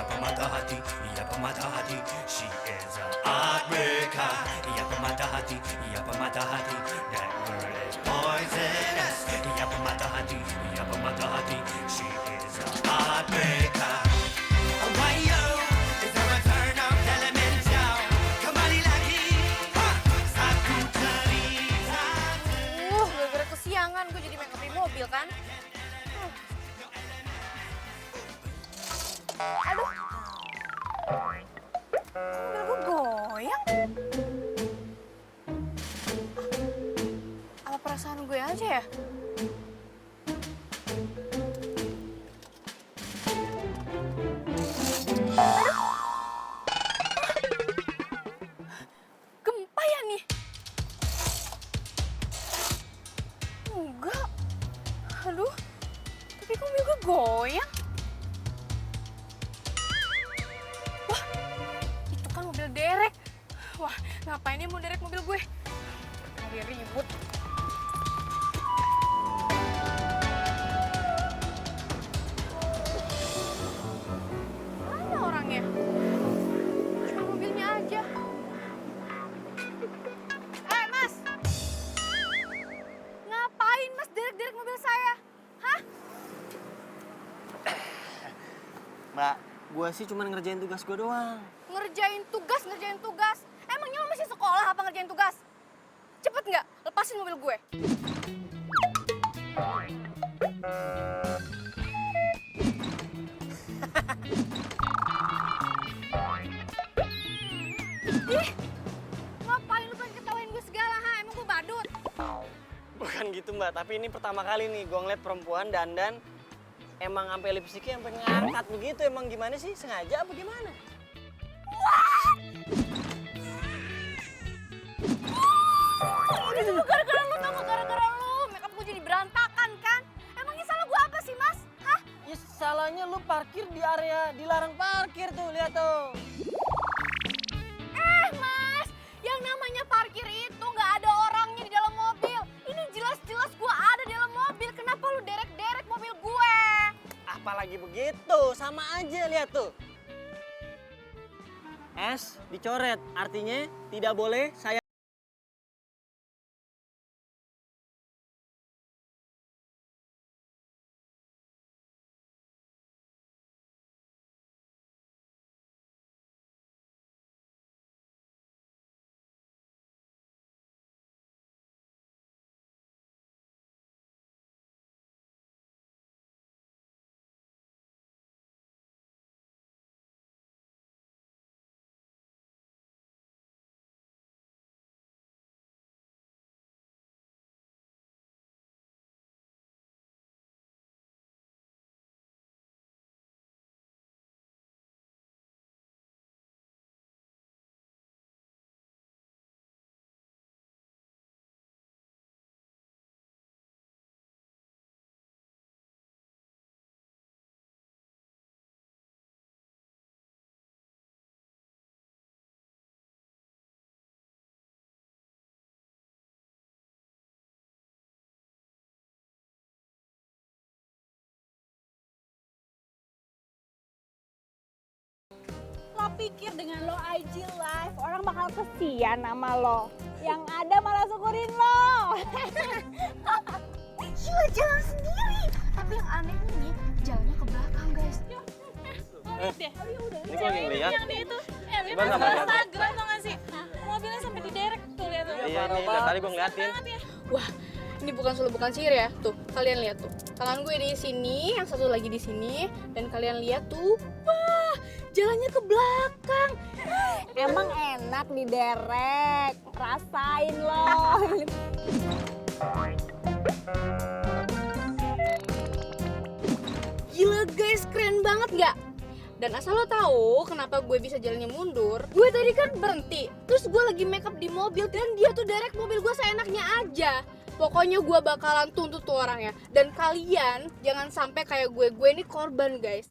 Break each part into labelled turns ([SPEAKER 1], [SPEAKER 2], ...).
[SPEAKER 1] ia pemata hati, ia pemata hati. She is a heartbreaker, ia pemata hati, ia pemata hati. That girl is poisonous, ia pemata hati, ia pemata hati. She is a heartbreaker. Why is the return of Elemental? Kembali lagi, satu cerita.
[SPEAKER 2] Gara-gara kesiangan gue jadi make up di mobil kan. Aduh. Mobil gue goyang. Apa perasaan gue aja ya? Gempa ya nih? Enggak. Aduh, tapi kok mobil gue goyang? Wah, itu kan mobil derek. Wah, ngapain dia mau derek mobil gue? Lagi ribut. Mana orangnya? Cuma mobilnya aja. Mas! Ngapain mas derek-derek mobil saya? Hah?
[SPEAKER 3] Mbak, gue sih cuma ngerjain tugas gue doang.
[SPEAKER 2] Ngerjain tugas. Emangnya lo masih sekolah apa ngerjain tugas? Cepet nggak? Lepasin mobil gue. Ih, ngapain lu pengen ketawain gue segala, ha? Emang gue badut?
[SPEAKER 3] Bukan gitu Mbak, tapi ini pertama kali nih gue ngeliat perempuan dandan emang sampai lipstiknya sampai ngangkat begitu. Emang gimana sih? Sengaja apa gimana?
[SPEAKER 2] Ini semua gara-gara lu, tau gak? Gara-gara lu. Makeup gue jadi berantakan kan? Emangnya salah gue apa sih, Mas? Hah?
[SPEAKER 3] Ya salahnya lu parkir di area dilarang parkir tuh, lihat tuh.
[SPEAKER 2] Mas, yang namanya parkir itu nggak ada orangnya di dalam mobil. Ini jelas-jelas gue ada di dalam mobil. Kenapa lu derek-derek mobil gue?
[SPEAKER 3] Apalagi begitu, sama aja lihat tuh. S dicoret, artinya tidak boleh saya.
[SPEAKER 4] Lo pikir dengan lo IG live orang bakal kesian sama lo? Yang ada malah syukurin lo.
[SPEAKER 2] Gila, jalan sendiri. Tapi yang anehnya nih, jalannya ke belakang, guys.
[SPEAKER 4] Deh.
[SPEAKER 3] Ini gue lagi ngeliat.
[SPEAKER 4] Yang di itu.
[SPEAKER 3] Coba
[SPEAKER 4] Lihat
[SPEAKER 3] nggak
[SPEAKER 4] Instagram tau gak sih? Mobilnya sampai diderek tuh, lihat tuh.
[SPEAKER 3] Iya nih, dari tadi gue ngeliatin.
[SPEAKER 4] Banget ya.
[SPEAKER 2] Wah, ini bukan solo bukan sihir ya. Tuh, kalian lihat tuh. Tangan gue di sini, yang satu lagi di sini, dan kalian lihat tuh. Wah, jalannya ke belakang.
[SPEAKER 4] Emang enak diderek, rasain lo.
[SPEAKER 2] Gila guys, keren banget nggak? Dan asal lo tahu kenapa gue bisa jalannya mundur, gue tadi kan berhenti, terus gue lagi make up di mobil dan dia tuh derek mobil gue seenaknya aja. Pokoknya gue bakalan tuntut tuh orangnya. Dan kalian jangan sampai kayak gue ini korban guys.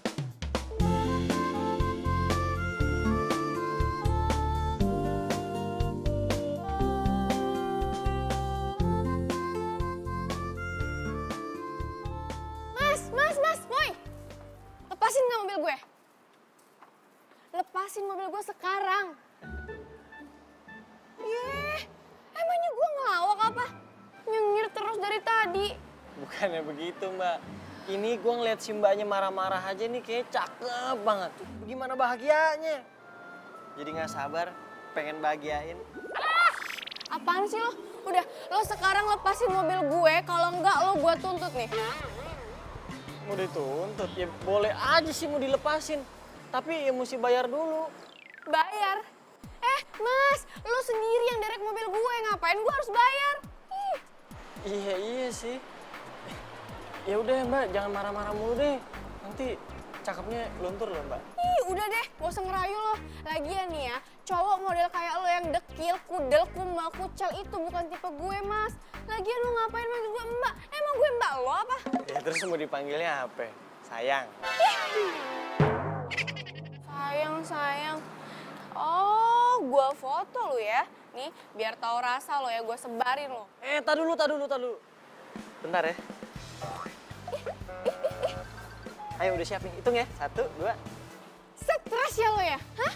[SPEAKER 2] Mas, Boy, lepasin nggak mobil gue? lepasin mobil gue sekarang. Emangnya gue ngelawak apa? Nyengir terus dari tadi.
[SPEAKER 3] Bukannya begitu, Mbak. Ini gue ngeliat si mbaknya marah-marah aja nih kayak cakep banget. Gimana bahagianya? Jadi nggak sabar pengen bahagiain.
[SPEAKER 2] Apaan sih lo? Udah, lo sekarang lepasin mobil gue, kalau enggak lo gue tuntut nih.
[SPEAKER 3] Mau dituntut? Ya boleh aja sih mau dilepasin. Tapi ya mesti bayar dulu.
[SPEAKER 2] Bayar? Mas, lo sendiri yang derek mobil gue, ngapain gue harus bayar? Ih.
[SPEAKER 3] Iya sih. Ya udah Mbak, jangan marah-marah mulu deh. Nanti cakepnya luntur loh Mbak.
[SPEAKER 2] Ih, udah deh, gak usah ngerayu lo. Lagian nih ya, cowok model kayak lo yang dekil, kudel, kumal, kucel itu bukan tipe gue, Mas. Lagian lo ngapain manggil gue mbak? Emang gue mbak lo apa?
[SPEAKER 3] Ya terus mau dipanggilnya apa? Sayang.
[SPEAKER 2] Sayang. Oh, gue foto lo ya. Nih, biar tahu rasa lo ya, gue sebarin lo.
[SPEAKER 3] Tak dulu. Bentar ya. Ayo udah siap nih, hitung ya. 1, 2.
[SPEAKER 2] Stres ya lo ya? Hah?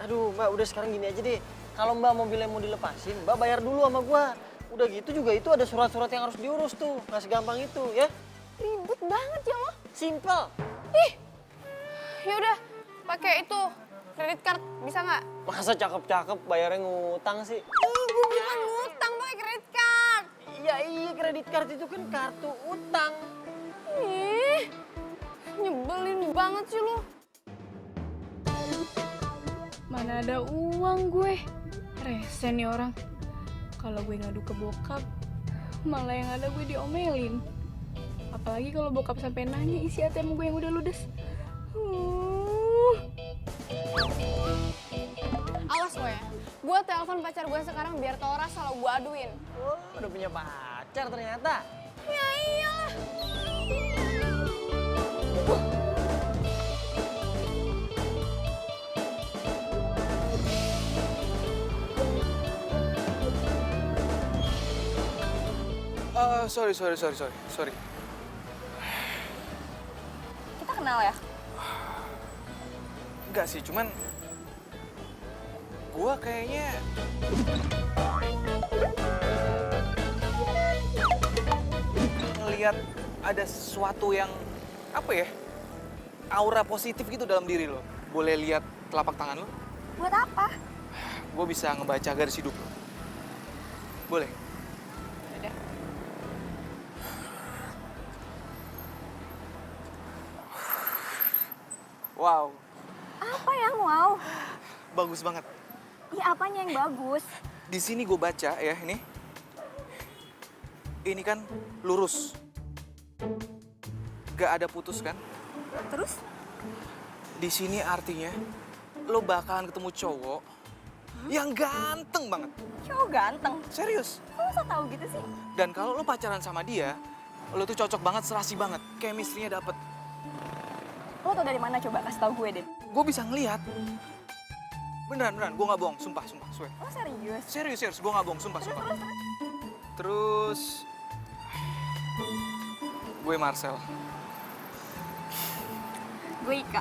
[SPEAKER 3] Aduh Mbak, udah sekarang gini aja deh. Kalau Mbak mobilnya mau dilepasin, Mbak bayar dulu sama gua. Udah gitu juga itu ada surat-surat yang harus diurus tuh. Nggak segampang itu ya.
[SPEAKER 2] Ribet banget ya lo.
[SPEAKER 3] Simple.
[SPEAKER 2] Ih, yaudah pakai itu kredit card bisa nggak?
[SPEAKER 3] Masa cakep-cakep bayarnya ngutang sih?
[SPEAKER 2] Ih, gue bukan ngutang pakai kredit card.
[SPEAKER 3] Iya, kredit card itu kan kartu utang.
[SPEAKER 2] Ih, nyebelin banget sih lo. Mana ada uang gue. Rese nih orang. Kalau gue ngadu ke bokap, malah yang ada gue diomelin. Apalagi kalau bokap sampai nanya isi ATM gue yang udah ludes. Awas lo ya. Gue telepon pacar gue sekarang biar tau rasa lo gue aduin.
[SPEAKER 3] Oh, udah punya pacar ternyata.
[SPEAKER 2] Ya iyalah.
[SPEAKER 5] Sorry.
[SPEAKER 2] Kita kenal ya?
[SPEAKER 5] Enggak sih, cuman gua kayaknya ngelihat ada sesuatu yang apa ya? Aura positif gitu dalam diri lo. Boleh lihat telapak tangan lo?
[SPEAKER 2] Buat apa?
[SPEAKER 5] Gue bisa ngebaca garis hidup lo. Boleh?
[SPEAKER 2] Udah.
[SPEAKER 5] Wow,
[SPEAKER 4] Apa yang wow?
[SPEAKER 5] bagus banget.
[SPEAKER 4] Iya, apanya yang bagus?
[SPEAKER 5] Di sini gue baca ya ini. Ini kan lurus. Gak ada putus kan?
[SPEAKER 4] Terus?
[SPEAKER 5] Di sini artinya lo bakalan ketemu cowok yang ganteng banget.
[SPEAKER 4] Cowok ganteng.
[SPEAKER 5] Serius.
[SPEAKER 4] Kok lo so tau gitu sih?
[SPEAKER 5] Dan kalau lo pacaran sama dia, lo tuh cocok banget, serasi banget. Chemistry-nya dapet.
[SPEAKER 4] Lo tau dari mana coba kasih tau gue, Den?
[SPEAKER 5] Gue bisa ngeliat. Beneran, gue gak bohong. Sumpah, swear.
[SPEAKER 4] Lo serius?
[SPEAKER 5] Serius, gue gak bohong. Sumpah. Terus, gue Marcel.
[SPEAKER 4] Gue Ika.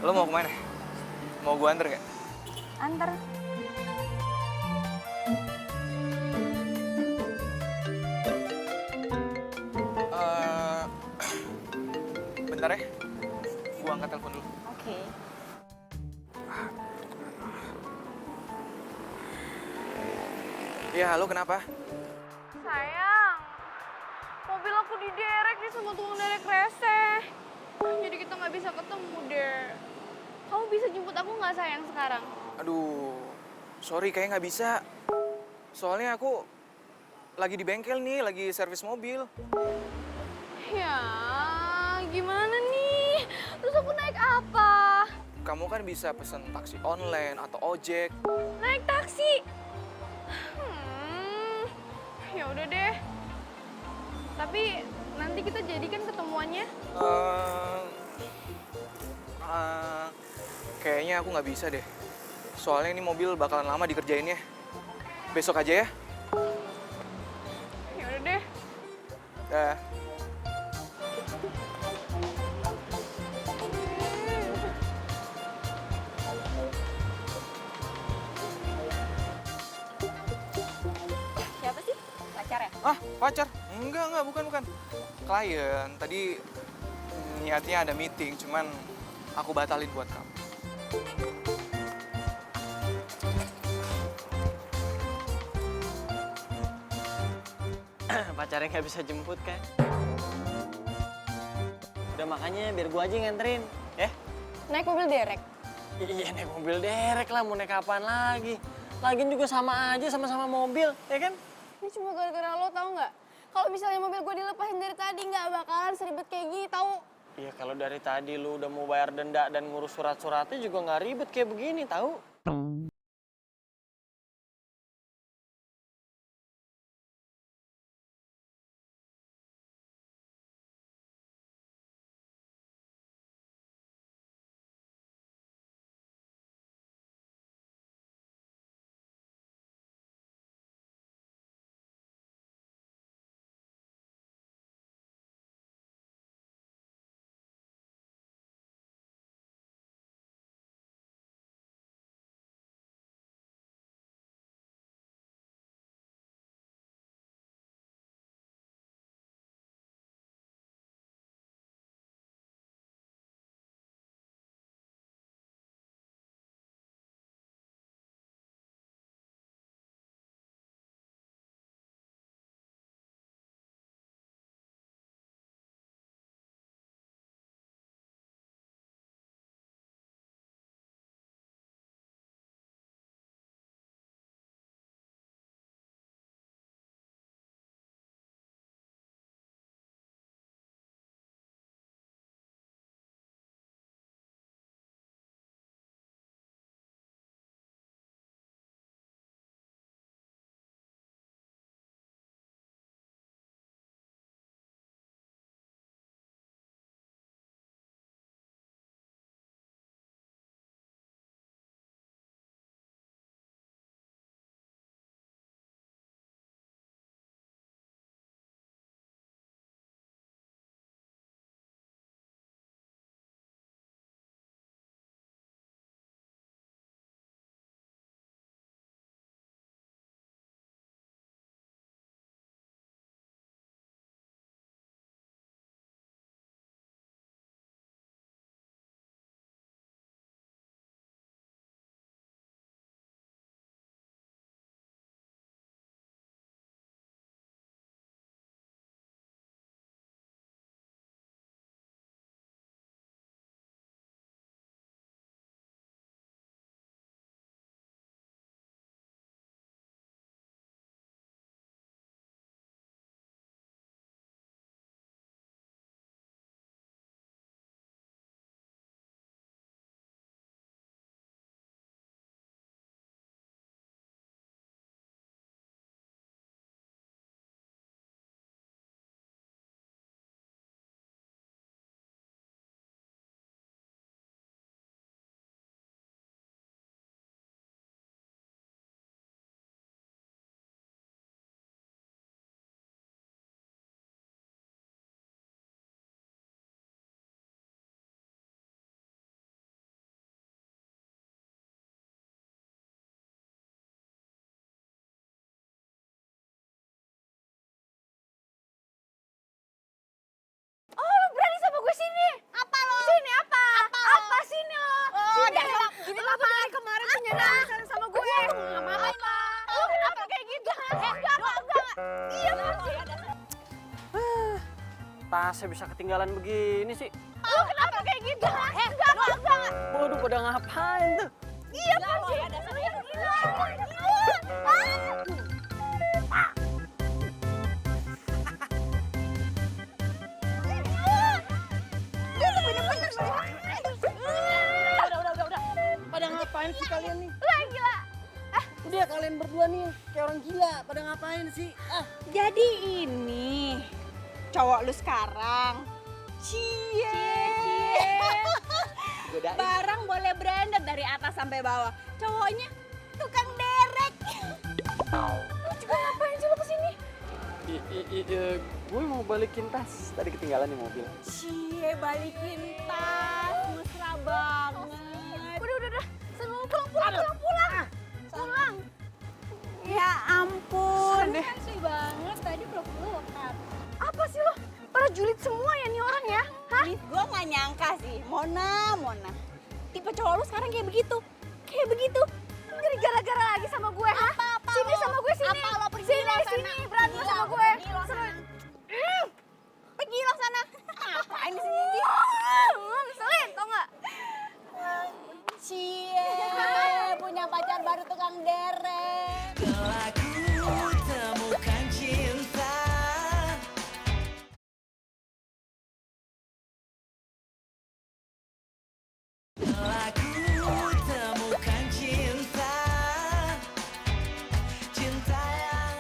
[SPEAKER 5] Lo mau kemana? Mau gue anter gak?
[SPEAKER 4] Antar.
[SPEAKER 5] Bentar ya, gue angkat telepon dulu.
[SPEAKER 4] Oke.
[SPEAKER 5] Ya, halo kenapa?
[SPEAKER 2] Sayang, mobil aku diderek nih sama tukang derek rese. Jadi kita nggak bisa ketemu deh. Kamu bisa jemput aku nggak sayang sekarang?
[SPEAKER 5] Aduh, sorry kayaknya nggak bisa. Soalnya aku lagi di bengkel nih, lagi servis mobil.
[SPEAKER 2] Ya, gimana nih? Terus aku naik apa?
[SPEAKER 5] Kamu kan bisa pesen taksi online atau ojek.
[SPEAKER 2] Naik taksi. Ya udah deh. Tapi nanti kita jadikan ketemuannya.
[SPEAKER 5] Kayaknya aku nggak bisa deh. Soalnya ini mobil bakalan lama dikerjainnya. Besok aja ya. Dah.
[SPEAKER 4] Siapa sih? Pacar ya?
[SPEAKER 5] Ah, pacar? Enggak, bukan. Klien. Tadi niatnya ada meeting, cuman aku batalin buat kamu.
[SPEAKER 3] Pacarnya nggak bisa jemput kan? Udah makanya biar gua aja yang nganterin, ya?
[SPEAKER 2] Naik mobil derek.
[SPEAKER 3] Iya naik mobil derek lah, mau naik kapan lagi? Lagian juga sama aja, sama-sama mobil, ya kan?
[SPEAKER 2] Ini cuma gara-gara lo tau nggak? Kalau misalnya mobil gue dilepasin dari tadi nggak bakalan seribet kayak gini tau?
[SPEAKER 3] Iya kalau dari tadi lu udah mau bayar denda dan ngurus surat-suratnya juga nggak ribet kayak begini, tahu?
[SPEAKER 2] Oh lo berani sama gue sini? Apa lo? Sini apa? Apa sini lo? Sini. Gini lo tuh dari kemarin punya alasan sama gue. Ngapain lo? Lo kenapa kayak gitu? Enggak. Iya sih.
[SPEAKER 3] Tasnya bisa ketinggalan begini sih.
[SPEAKER 2] Lo kenapa kayak gitu? Enggak.
[SPEAKER 3] Waduh pada ngapain tuh?
[SPEAKER 2] Iya sih. Gila.
[SPEAKER 3] Udah. Pada ngapain sih kalian nih?
[SPEAKER 2] Lah gila.
[SPEAKER 3] Udah kalian berdua nih kayak orang gila. Pada ngapain sih?
[SPEAKER 4] Jadi ini cowok lu sekarang. Cie.
[SPEAKER 3] Godain.
[SPEAKER 4] Barang boleh branded dari atas sampai bawah. Cowoknya tukang derek.
[SPEAKER 2] Lo juga ngapain sih lo kesini?
[SPEAKER 3] Gue mau balikin tas, tadi ketinggalan di mobil.
[SPEAKER 4] Cie, balikin tas, mesra banget.
[SPEAKER 2] Udah. Semua pulang. Pulang.
[SPEAKER 4] Ya ampun.
[SPEAKER 2] Kan sih banget, tadi peluk-pelukan. Apa sih lo? Para julid semua ya nih orang ya? Hah?
[SPEAKER 4] Gue gak nyangka sih, Mona. Tipe cowok lu sekarang kayak begitu.
[SPEAKER 2] Jadi gara-gara lagi sama gue, hah? Sini sama gue, sini.
[SPEAKER 4] Apa lo pergi
[SPEAKER 2] Sini,
[SPEAKER 4] lo sana?
[SPEAKER 2] sini, berantem sama gue.
[SPEAKER 4] Pergi lo sana. Ngapain di sini?
[SPEAKER 2] Ngeselin, tau gak?
[SPEAKER 4] Cie, punya pacar baru tukang derek.
[SPEAKER 1] Telah ku temukan cinta. Telah ku temukan cinta. Cinta yang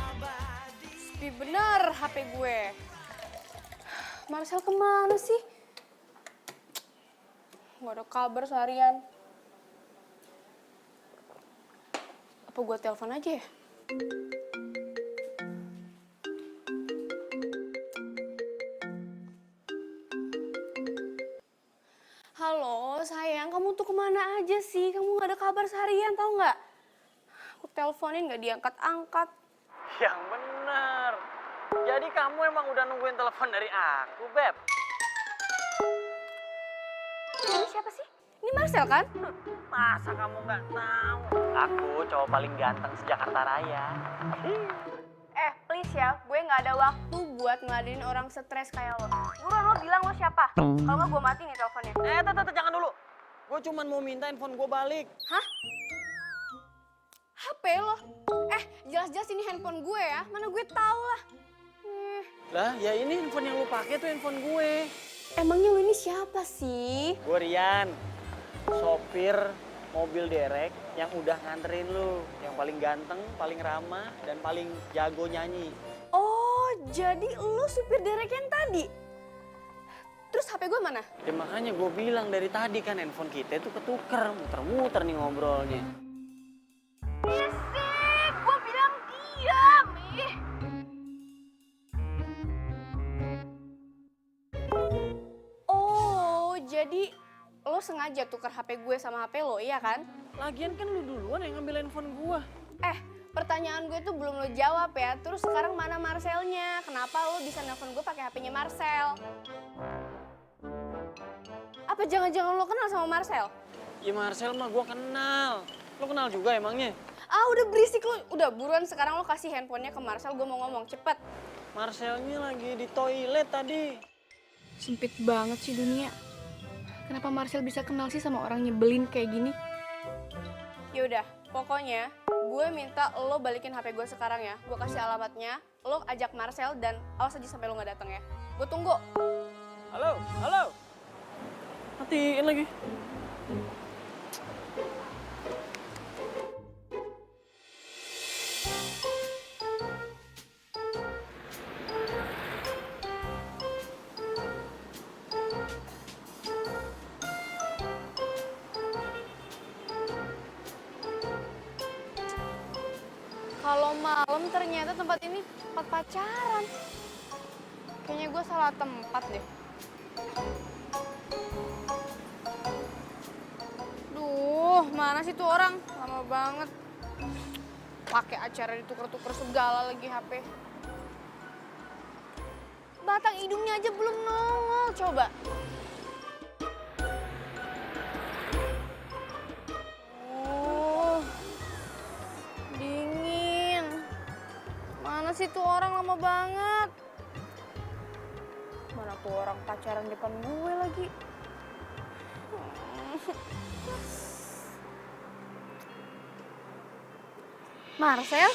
[SPEAKER 1] abadi.
[SPEAKER 2] Sepi bener HP gue. Marcel kemana sih? Gak ada kabar seharian. Apa gue telepon aja ya? Halo sayang, kamu tuh kemana aja sih? Kamu gak ada kabar seharian, tau gak? Aku teleponin gak diangkat-angkat.
[SPEAKER 3] Yang bener. Jadi kamu emang udah nungguin telepon dari aku, Beb?
[SPEAKER 2] Ini siapa sih? Ini Marcel kan?
[SPEAKER 3] Masa kamu nggak tahu? Aku cowok paling ganteng sejakarta Raya.
[SPEAKER 2] Please ya, gue gak ada waktu buat ngeladenin orang stres kayak lo. Buruan lo bilang lo siapa? Kalau nggak gue mati nih teleponnya.
[SPEAKER 3] Jangan dulu. Gue cuman mau minta handphone gue balik.
[SPEAKER 2] Hah? HP lo? Jelas-jelas ini handphone gue ya. Mana gue tahu lah.
[SPEAKER 3] Lah, ya ini handphone yang lu pakai tuh handphone gue.
[SPEAKER 2] Emangnya lo ini siapa sih?
[SPEAKER 3] Gue Rian, sopir mobil derek yang udah nganterin lu. Yang paling ganteng, paling ramah, dan paling jago nyanyi.
[SPEAKER 2] Oh, jadi lo supir derek yang tadi? Terus HP gue mana?
[SPEAKER 3] Ya makanya gue bilang dari tadi kan handphone kita tuh ketuker, muter-muter nih ngobrolnya.
[SPEAKER 2] Berisik, gue bilang diam. Oh, jadi lo sengaja tukar HP gue sama HP lo, iya kan?
[SPEAKER 3] Lagian kan lu duluan yang ngambil handphone gue.
[SPEAKER 2] Pertanyaan gue tuh belum lo jawab ya. Terus sekarang mana Marcelnya? Kenapa lo bisa nelfon gue pakai HP-nya Marcel? Apa jangan-jangan lo kenal sama Marcel?
[SPEAKER 3] Ya Marcel mah gue kenal. Lo kenal juga emangnya?
[SPEAKER 2] Udah berisik lo. Udah buruan sekarang lo kasih handphonenya ke Marcel. Gue mau ngomong, cepet.
[SPEAKER 3] Marcelnya lagi di toilet tadi.
[SPEAKER 2] Sempit banget sih dunia. Kenapa Marcel bisa kenal sih sama orang nyebelin kayak gini? Yaudah, pokoknya gue minta lo balikin HP gue sekarang ya. Gue kasih alamatnya, lo ajak Marcel dan awas aja sampai lo gak datang ya. Gue tunggu.
[SPEAKER 3] Halo. Matiin lagi.
[SPEAKER 2] Kalau malam ternyata tempat ini tempat pacaran. Kayaknya gue salah tempat deh. Duh, mana sih tuh orang? Lama banget. Pakai acara ditukar-tukar segala lagi HP. Batang hidungnya aja belum nongol, coba. Dingin. Mana sih tuh orang lama banget? Mana tuh orang pacaran depan gue lagi? Marcel?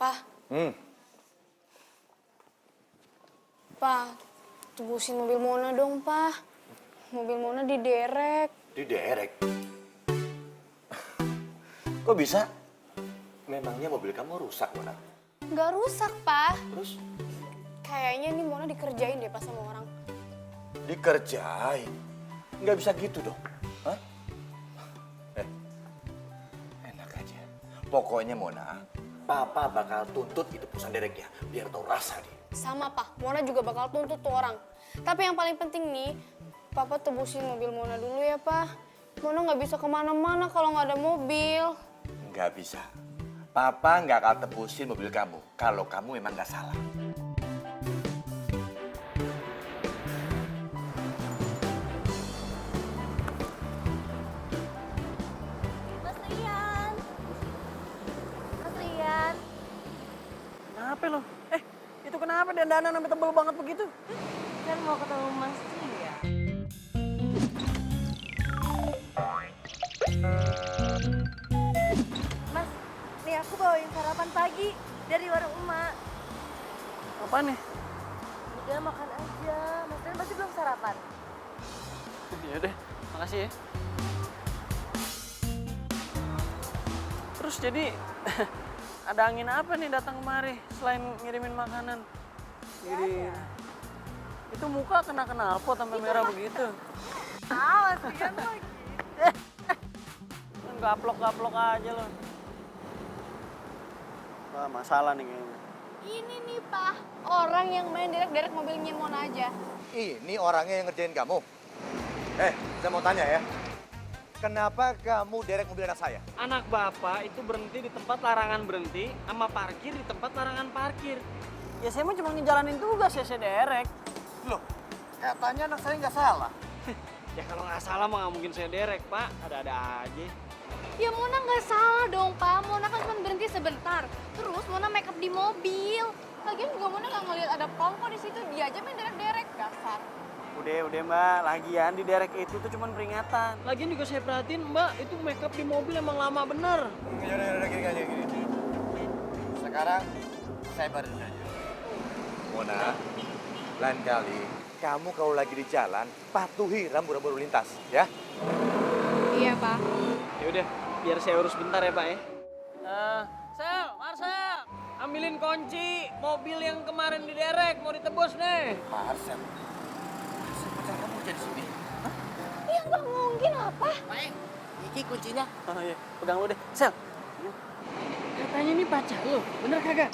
[SPEAKER 2] Pak,
[SPEAKER 6] Hmm,
[SPEAKER 2] Pak, tebusin mobil Mona dong, Pak. Mobil Mona diderek.
[SPEAKER 6] diderek. Kok bisa? Memangnya mobil kamu rusak, Mona?
[SPEAKER 2] Nggak rusak, Pak.
[SPEAKER 6] Terus
[SPEAKER 2] Kayaknya nih Mona dikerjain deh pas sama orang.
[SPEAKER 6] dikerjain. Nggak bisa gitu dong. Hah? Enak aja. Pokoknya Mona, Papa bakal tuntut itu perusahaan dereknya biar tahu rasa dia.
[SPEAKER 2] Sama, Pak. Mona juga bakal tuntut tuh orang. Tapi yang paling penting nih, Papa tebusin mobil Mona dulu ya, Pak. Mona nggak bisa kemana-mana kalau nggak ada mobil.
[SPEAKER 6] Nggak bisa. Papa nggak akan tebusin mobil kamu kalau kamu memang nggak salah.
[SPEAKER 4] Mas Rian. Mas Rian.
[SPEAKER 3] Kenapa lo? Itu kenapa dandanan sampai tebel banget begitu?
[SPEAKER 4] Kan mau ketemu Mas Rian. Mas, nih aku bawain sarapan pagi dari warung emak.
[SPEAKER 3] Apa nih?
[SPEAKER 4] Udah makan aja. Mas Rian pasti belum sarapan.
[SPEAKER 3] Ya deh, makasih ya. Terus jadi ada angin apa nih datang kemari selain ngirimin makanan? Jadi itu muka kena knalpot sampai merah begitu.
[SPEAKER 4] Ah, Mas Rian lagi.
[SPEAKER 3] Gaplok-gaplok aja lo. Wah, masalah nih kayaknya.
[SPEAKER 2] Ini nih, Pak. Orang yang main derek-derek mobilnya Mona aja.
[SPEAKER 6] Ini orangnya yang ngerjain kamu. Saya mau tanya ya. Kenapa kamu derek mobil anak saya?
[SPEAKER 3] Anak bapak itu berhenti di tempat larangan berhenti, sama parkir di tempat larangan parkir. Ya saya mah cuma ngejalanin tugas ya, saya derek.
[SPEAKER 6] Loh, katanya anak saya nggak salah.
[SPEAKER 3] Ya kalau nggak salah mah nggak mungkin saya derek, Pak. Ada-ada aja.
[SPEAKER 2] Ya Mona nggak salah dong, Pak. Mona kan cuma berhenti sebentar. Terus Mona make up di mobil. Lagian juga Mona nggak ngeliat ada pom kok di situ. Dia aja main derek-derek, dasar.
[SPEAKER 3] Udah Mbak, lagian di derek itu tuh cuma peringatan. Lagian juga saya perhatiin Mbak, itu make up di mobil emang lama bener.
[SPEAKER 6] Yaudah, gini. Sekarang saya baru aja. Mona, lain kali kamu kalau lagi di jalan patuhi rambu-rambu lalu lintas, ya?
[SPEAKER 2] Iya, Pak.
[SPEAKER 3] Ya udah, biar saya urus bentar ya Pak ya. Marcel, ambilin kunci mobil yang kemarin di derek mau ditebus nih.
[SPEAKER 6] Marcel pacar kamu kerja di sini?
[SPEAKER 2] Ya nggak mungkin apa.
[SPEAKER 7] Iki kuncinya.
[SPEAKER 3] Oh iya, pegang lu deh. Sel. Katanya ini pacar lu, bener kagak?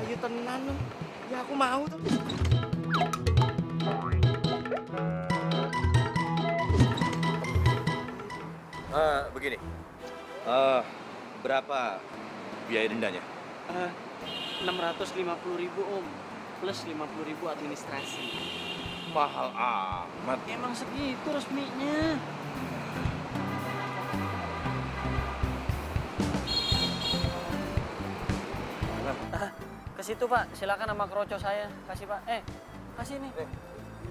[SPEAKER 7] Ayo tenan lu. Ya aku mau tuh.
[SPEAKER 6] Begini. Berapa biaya dendanya?
[SPEAKER 3] 650.000 Om, plus 50.000 administrasi.
[SPEAKER 6] Mahal amat.
[SPEAKER 3] Emang segitu resminya. Ke situ Pak, silakan nama kroco saya. Kasih Pak. Kasih nih.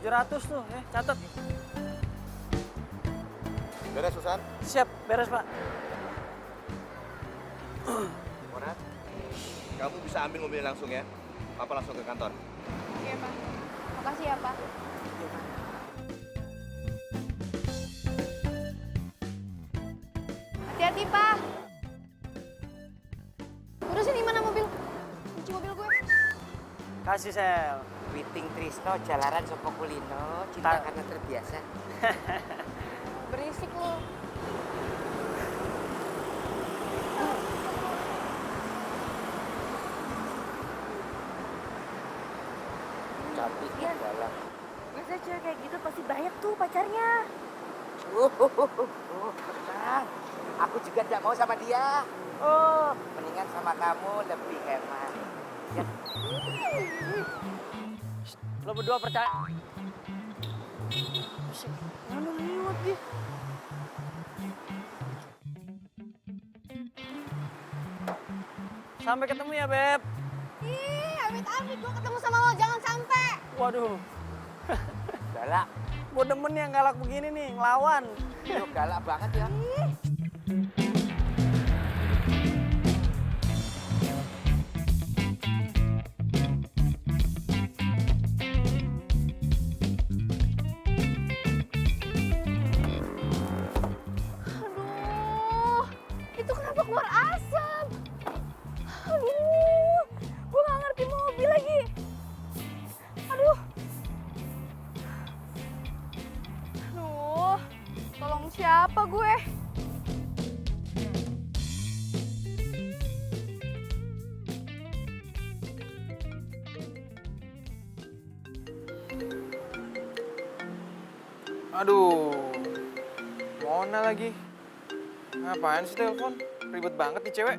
[SPEAKER 3] 700 tuh, catat.
[SPEAKER 6] Beres, Susan?
[SPEAKER 3] Siap, beres Pak.
[SPEAKER 6] Mona, kamu bisa ambil mobilnya langsung ya. Papa langsung ke kantor.
[SPEAKER 2] Iya, Pak. Makasih ya, Pak. Hati-hati, Pak. Udah sini mana mobil? Kunci mobil gue.
[SPEAKER 3] Kasih Sel.
[SPEAKER 7] Witing Trisno jalaran sopo kulino, cinta
[SPEAKER 3] Ta-
[SPEAKER 7] karena terbiasa.
[SPEAKER 2] Berisik lu.
[SPEAKER 7] Cantik
[SPEAKER 4] Iya.
[SPEAKER 7] dalam.
[SPEAKER 4] Biasanya cewek kayak gitu pasti banyak tuh pacarnya.
[SPEAKER 7] Tenang. Aku juga tidak mau sama dia. Oh, mendingan sama kamu lebih hemat. Ya.
[SPEAKER 3] Lo berdua percaya? Mana lewat dia? Sampai ketemu ya, Beb.
[SPEAKER 2] Ih, amit-amit gue ketemu sama lo, jangan sampai.
[SPEAKER 3] Waduh,
[SPEAKER 7] Galak.
[SPEAKER 3] gue demen yang galak begini nih, ngelawan.
[SPEAKER 7] Lu galak banget ya.
[SPEAKER 2] siapa gue?
[SPEAKER 5] Aduh, Mona lagi. Ngapain sih telepon? Ribet banget nih cewek.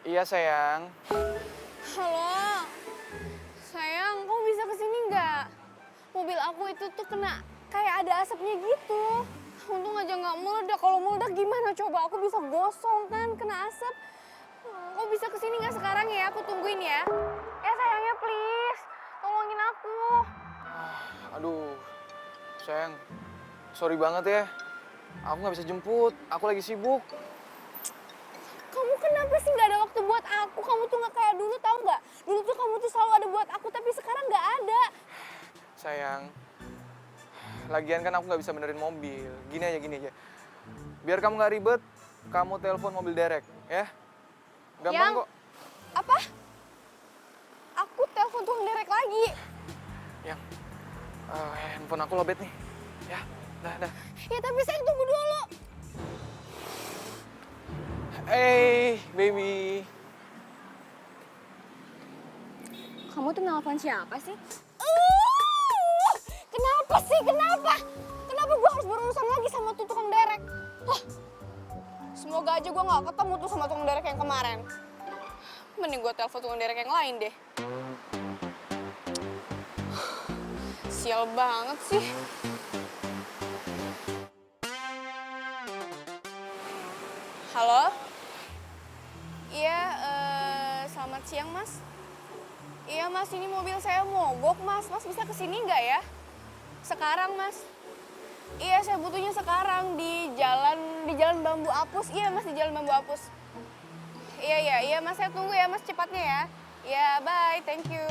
[SPEAKER 5] Iya sayang.
[SPEAKER 2] Halo, sayang, kamu bisa kesini nggak? Mobil aku itu tuh kena kayak ada asapnya gitu. Untung aja nggak meledak. Kalau meledak gimana coba? Aku bisa gosong kan kena asap. Kau bisa kesini nggak sekarang ya? Aku tungguin ya. Ya sayangnya please, tolongin aku.
[SPEAKER 5] Aduh, sayang. Sorry banget ya. Aku nggak bisa jemput. Aku lagi sibuk.
[SPEAKER 2] Kamu kenapa sih nggak ada waktu buat aku? Kamu tuh nggak kayak dulu, tahu nggak? Dulu tuh kamu tuh selalu ada buat aku, tapi sekarang nggak ada.
[SPEAKER 5] Sayang, lagian kan aku nggak bisa benerin mobil. Gini aja. Biar kamu nggak ribet, kamu telepon mobil derek, ya. Gampang kok.
[SPEAKER 2] Apa? Aku telepon tukang derek lagi.
[SPEAKER 5] Yang, handphone aku lobet nih. Ya, dah.
[SPEAKER 2] Ya tapi sayang tunggu dulu.
[SPEAKER 5] Hey, baby.
[SPEAKER 2] Kamu tuh nelfon siapa sih? Kenapa sih? Kenapa? Kenapa gue harus berurusan lagi sama tuh tukang derek? Semoga aja gue gak ketemu tuh sama tukang derek yang kemarin. Mending gue telepon tukang derek yang lain deh. Sial banget sih. Halo? Iya, selamat siang mas. Iya mas, ini mobil saya mogok mas. Mas bisa kesini nggak ya? Sekarang mas. Iya, saya butuhnya sekarang di jalan Bambu Apus. Iya mas, di jalan Bambu Apus. Iya mas, saya tunggu ya mas cepatnya ya. Iya, bye, thank you.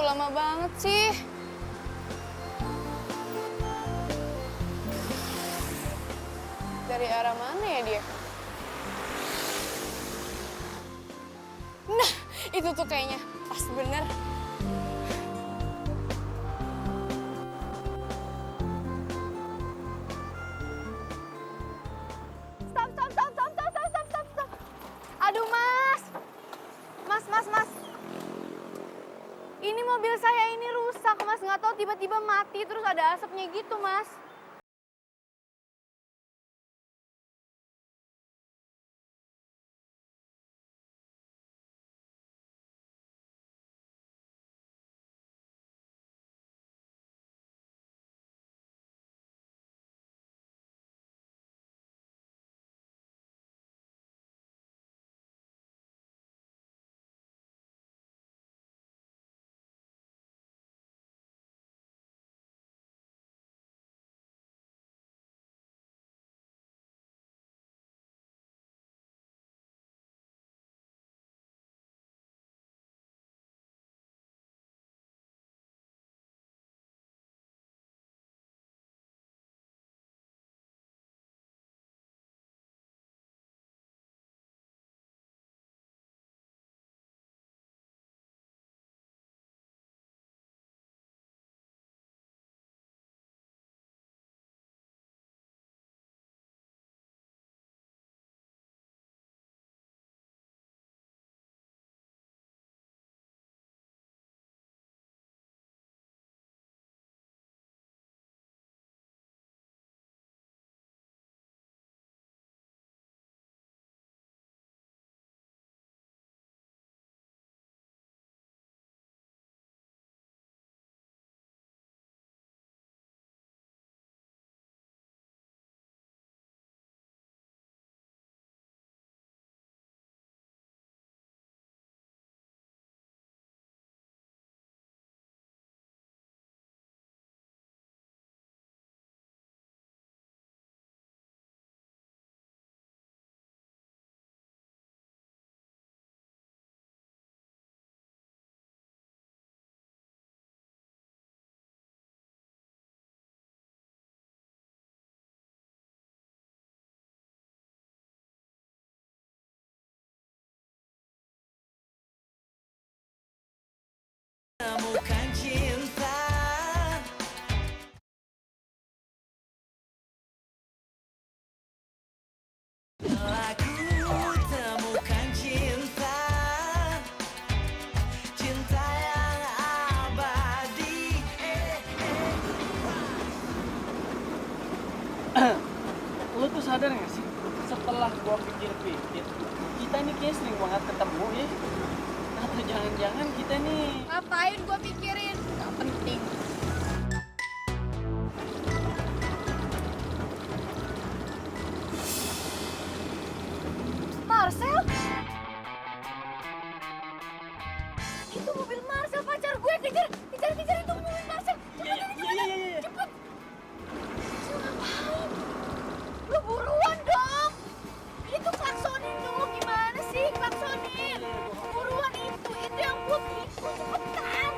[SPEAKER 2] Lama banget sih. Dari arah mana ya dia? Nah, itu tuh kayaknya pas bener. Stop. Aduh mas. Mas. Ini mobil saya ini rusak, mas. Nggak tahu tiba-tiba mati, terus ada asapnya gitu, mas.
[SPEAKER 1] Temukan cinta. Lagu temukan cinta. Cinta yang abadi.
[SPEAKER 3] Lo tuh sadar gak sih? Setelah gua pikir-pikir, kita nih kayaknya sering banget ketemu ya. Atau jangan-jangan kita nih...
[SPEAKER 2] Ngapain gua pikirin? Gak penting. Marcel? Itu mobil Marcel, pacar gue. Kejar itu mobil Marcel. Cepet, cepet. Marcel ngapain? Lu buruan dong. Itu klaksonin dulu, gimana sih klaksonin? Buruan itu yang putih. Cepetan.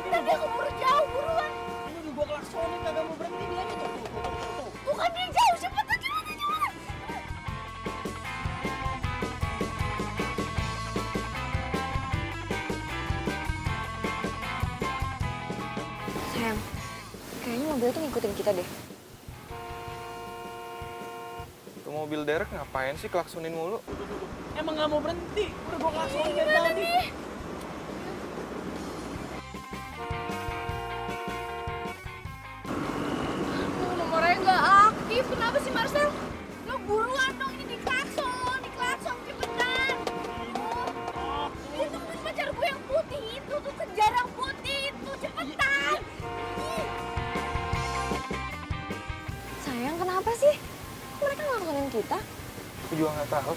[SPEAKER 2] Ntar dia keburu jauh, buruan.
[SPEAKER 3] Ini juga gua klaksonin kagak mau berhenti dia nih. Tuh.
[SPEAKER 2] Bukan dia jauh, cepetan.
[SPEAKER 8] Sayang, kayaknya mobil tuh ngikutin kita deh.
[SPEAKER 5] Tuh mobil Derek ngapain sih klaksonin mulu?
[SPEAKER 3] Emang gak mau berhenti? Udah gua klaksonin dari tadi.
[SPEAKER 2] Nomornya nggak aktif. Kenapa sih Marcel? Lo buruan dong, ini diklakson cepetan. Itu mobil pacar gue yang putih itu tuh, kejar yang putih itu, cepetan.
[SPEAKER 8] Sayang, kenapa sih? Kok mereka ngelakuin kita?
[SPEAKER 5] Aku juga nggak tahu.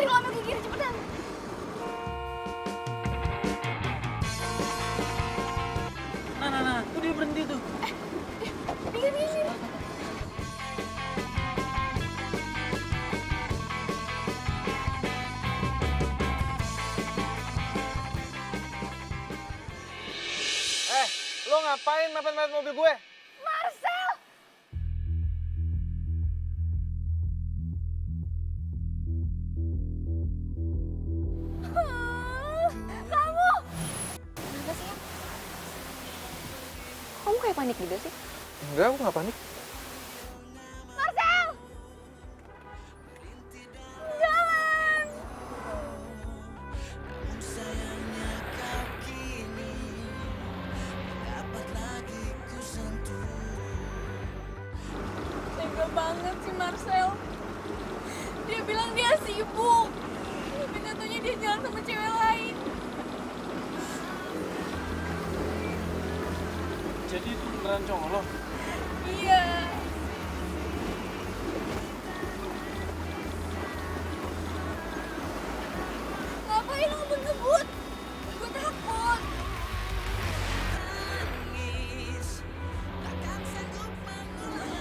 [SPEAKER 2] Lo ambil ke kiri cepetan.
[SPEAKER 3] Nah, tuh dia berhenti tuh.
[SPEAKER 2] Minggir.
[SPEAKER 5] Lo ngapain mepet-mepet mobil gue?
[SPEAKER 2] Marcel! Kamu!
[SPEAKER 8] Kenapa sih? Kamu kayak panik gitu sih?
[SPEAKER 5] Enggak, aku nggak panik.
[SPEAKER 2] Marcel! Jangan! Tega banget sih Marcel. Dia bilang dia sibuk. Tapi katanya dia jalan sama cewek lain.
[SPEAKER 3] Jadi itu beneran cowok lo?
[SPEAKER 2] Iya. Ngapain lo ngebut-ngebut? Gue takut.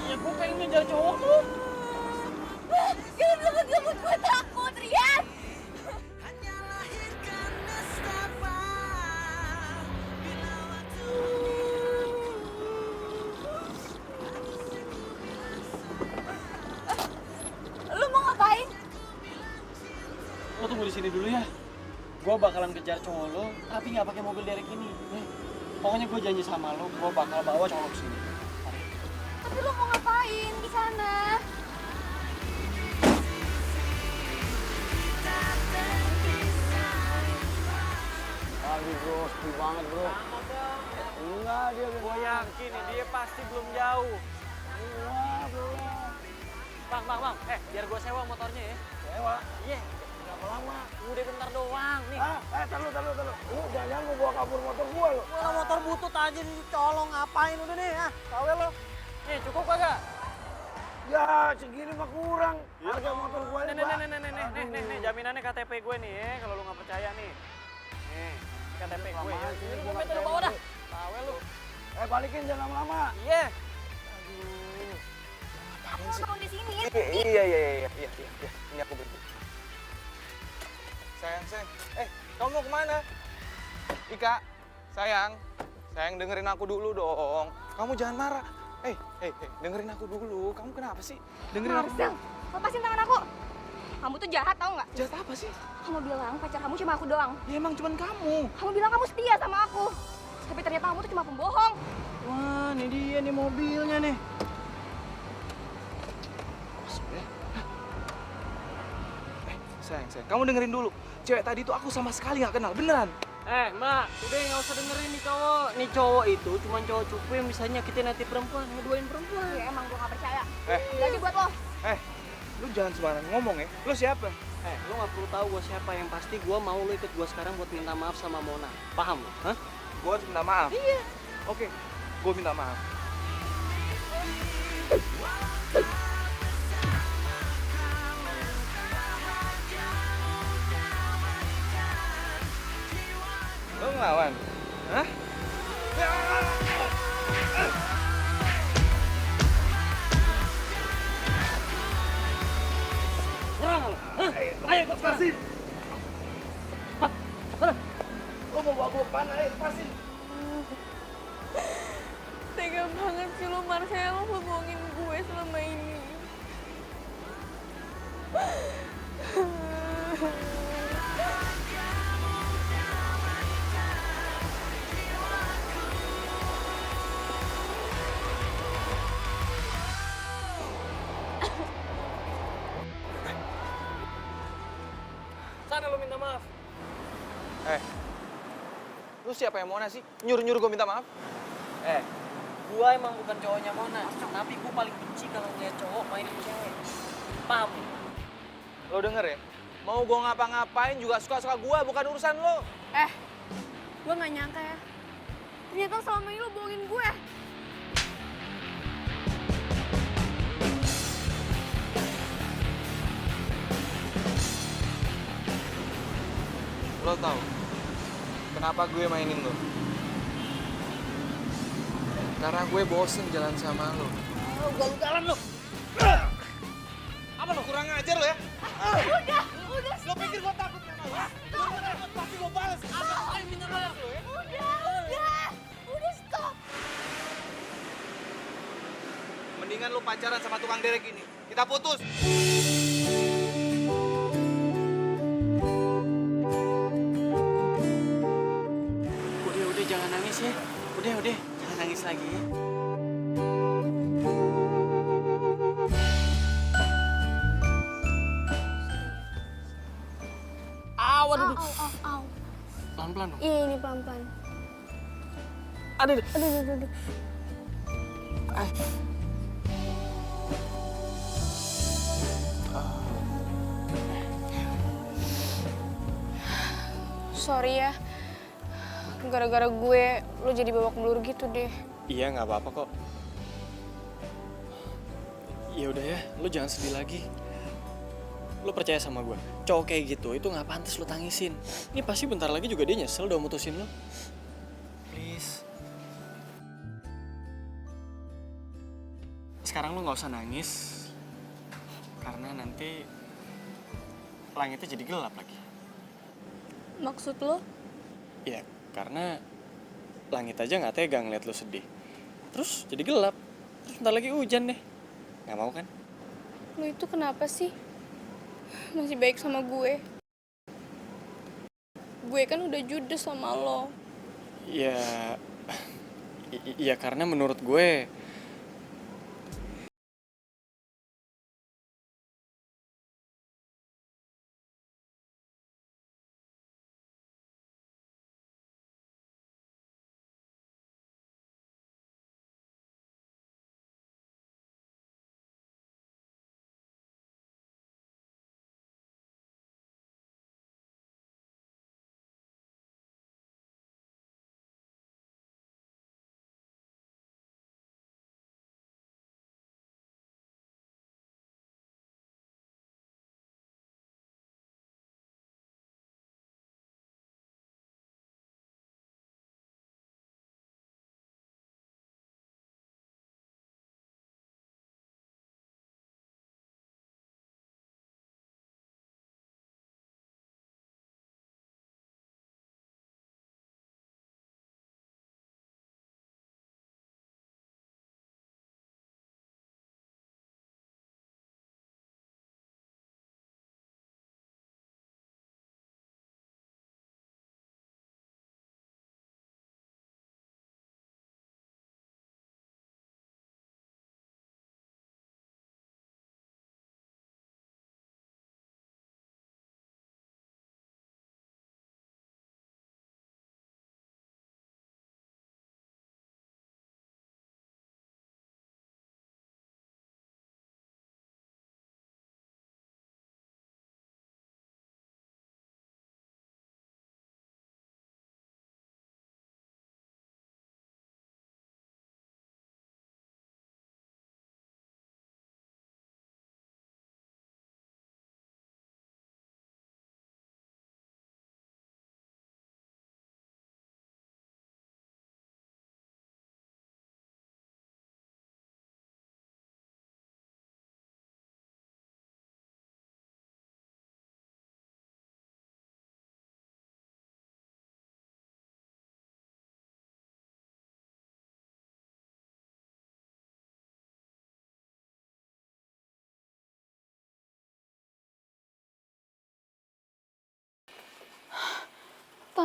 [SPEAKER 3] Ya gua pengen ngejar cowok tuh.
[SPEAKER 2] Jangan ngebut-ngebut, gue takut, Rian. Lu mau ngapain?
[SPEAKER 3] Lo tunggu di sini dulu ya. Gua bakalan kejar cowok lo, tapi nggak pakai mobil Derek ini. Pokoknya gue janji sama lo, gua bakal bawa cowok lo ke sini.
[SPEAKER 2] Tapi lu mau ngapain di sana?
[SPEAKER 3] Aduh bro, sepi banget bro. Enggak, gue yakin nih, dia pasti belum jauh. Wah, belum. Bang, biar gue sewa motornya ya. Sewa? Iya. Berapa lama? Udah bentar doang nih. Taruh. Lu jangan mau bawa kabur motor gue lo. Wah, motor butut aja nih, colong ngapain udah nih ya? Tahu lo? Nih, cukup kagak? Ya, segini mah kurang. Harga motor gue ini, nih, jaminannya KTP gue nih ya, kalau lu nggak percaya nih. Nih, KTP gue ya. Ini gue minta lu bawa dah. Tahu lu. Balikin jangan lama-lama. Iya.
[SPEAKER 2] Aku mau turun di sini.
[SPEAKER 5] Iya. Ini aku berhenti. Sayang. Kamu mau kemana? Ika, sayang dengerin aku dulu dong. Kamu jangan marah. Dengerin aku dulu. Kamu kenapa sih? Dengerin aku.
[SPEAKER 8] Marcel, lepasin tangan aku. Kamu tuh jahat tau nggak?
[SPEAKER 5] Jahat apa sih?
[SPEAKER 8] Kamu bilang pacar kamu cuma aku doang.
[SPEAKER 5] Ya emang cuman kamu.
[SPEAKER 8] Kamu bilang kamu setia sama aku. Tapi ternyata kamu tuh cuma pembohong.
[SPEAKER 3] Wah, ini dia nih mobilnya nih.
[SPEAKER 5] Sayang. Kamu dengerin dulu. Cewek tadi tuh aku sama sekali nggak kenal. Beneran.
[SPEAKER 3] Mbak, udah nggak usah dengerin nih cowok. Nih cowok itu cuma cowok cupu yang bisa nyakitin hati perempuan, ngeduain perempuan.
[SPEAKER 8] Ya emang gue gak percaya.
[SPEAKER 5] Eh.
[SPEAKER 8] Lagi buat lo.
[SPEAKER 5] Lu jangan sembarangan ngomong ya. Lu siapa?
[SPEAKER 3] Lo nggak perlu tahu gue siapa. Yang pasti gue mau lo ikut gue sekarang buat minta maaf sama Mona. Paham lo? Hah?
[SPEAKER 5] Gue harus minta maaf. Iya. Oke, gue minta maaf. Lo ngelawan? Hah? Ayo, lepasin! Lo mau bawa gue kemana? Ayo, lepasin!
[SPEAKER 2] Tega banget sih lo, Marcel, lo bohongin gue selama ini.
[SPEAKER 3] Sana lo minta maaf.
[SPEAKER 5] Lu siapa yang Mona sih? Nyuruh-nyuruh gue minta maaf?
[SPEAKER 3] Gua emang bukan cowoknya Mona, tapi gua paling benci kalau ngeliat cowok main sama cewek. Paham?
[SPEAKER 5] Lo denger ya? Mau gue ngapa-ngapain juga suka-suka gue, bukan urusan lo.
[SPEAKER 2] Gue gak nyangka ya. Ternyata selama ini lo bohongin gue.
[SPEAKER 5] Lo tau kenapa gue mainin lo? Karena gue bosen jalan sama lo.
[SPEAKER 3] Ugal-ugalan lo.
[SPEAKER 5] Apa lo kurang ajar lo ya?
[SPEAKER 2] Udah.
[SPEAKER 5] Lo pikir gue takut sama lo? Pasti gue balas. Ayo minta maaf lo ya?
[SPEAKER 2] Udah stop.
[SPEAKER 5] Mendingan lo pacaran sama tukang derek ini. Kita putus.
[SPEAKER 3] Udah jangan nangis ya. Udah jangan nangis lagi ya. Waduh.
[SPEAKER 2] Au.
[SPEAKER 3] Pelan-pelan dong.
[SPEAKER 2] Iya, ini pelan-pelan.
[SPEAKER 3] Aduh.
[SPEAKER 2] Aduh. Sorry ya, gara-gara gue lo jadi babak belur gitu deh.
[SPEAKER 3] Iya nggak apa-apa kok. Ya udah ya, lo jangan sedih lagi. Lo percaya sama gue, cowok kayak gitu itu nggak pantas lo tangisin. Ini pasti bentar lagi juga dia nyesel udah mutusin lo. Please. Sekarang lo nggak usah nangis, karena nanti langitnya jadi gelap lagi.
[SPEAKER 2] Maksud lo?
[SPEAKER 3] Ya, karena langit aja nggak tega ngeliat lo sedih. Terus jadi gelap. Terus bentar lagi hujan deh. Nggak mau kan?
[SPEAKER 2] Lo itu kenapa sih? Masih baik sama gue. Gue kan udah judes sama lo.
[SPEAKER 3] Ya, karena menurut gue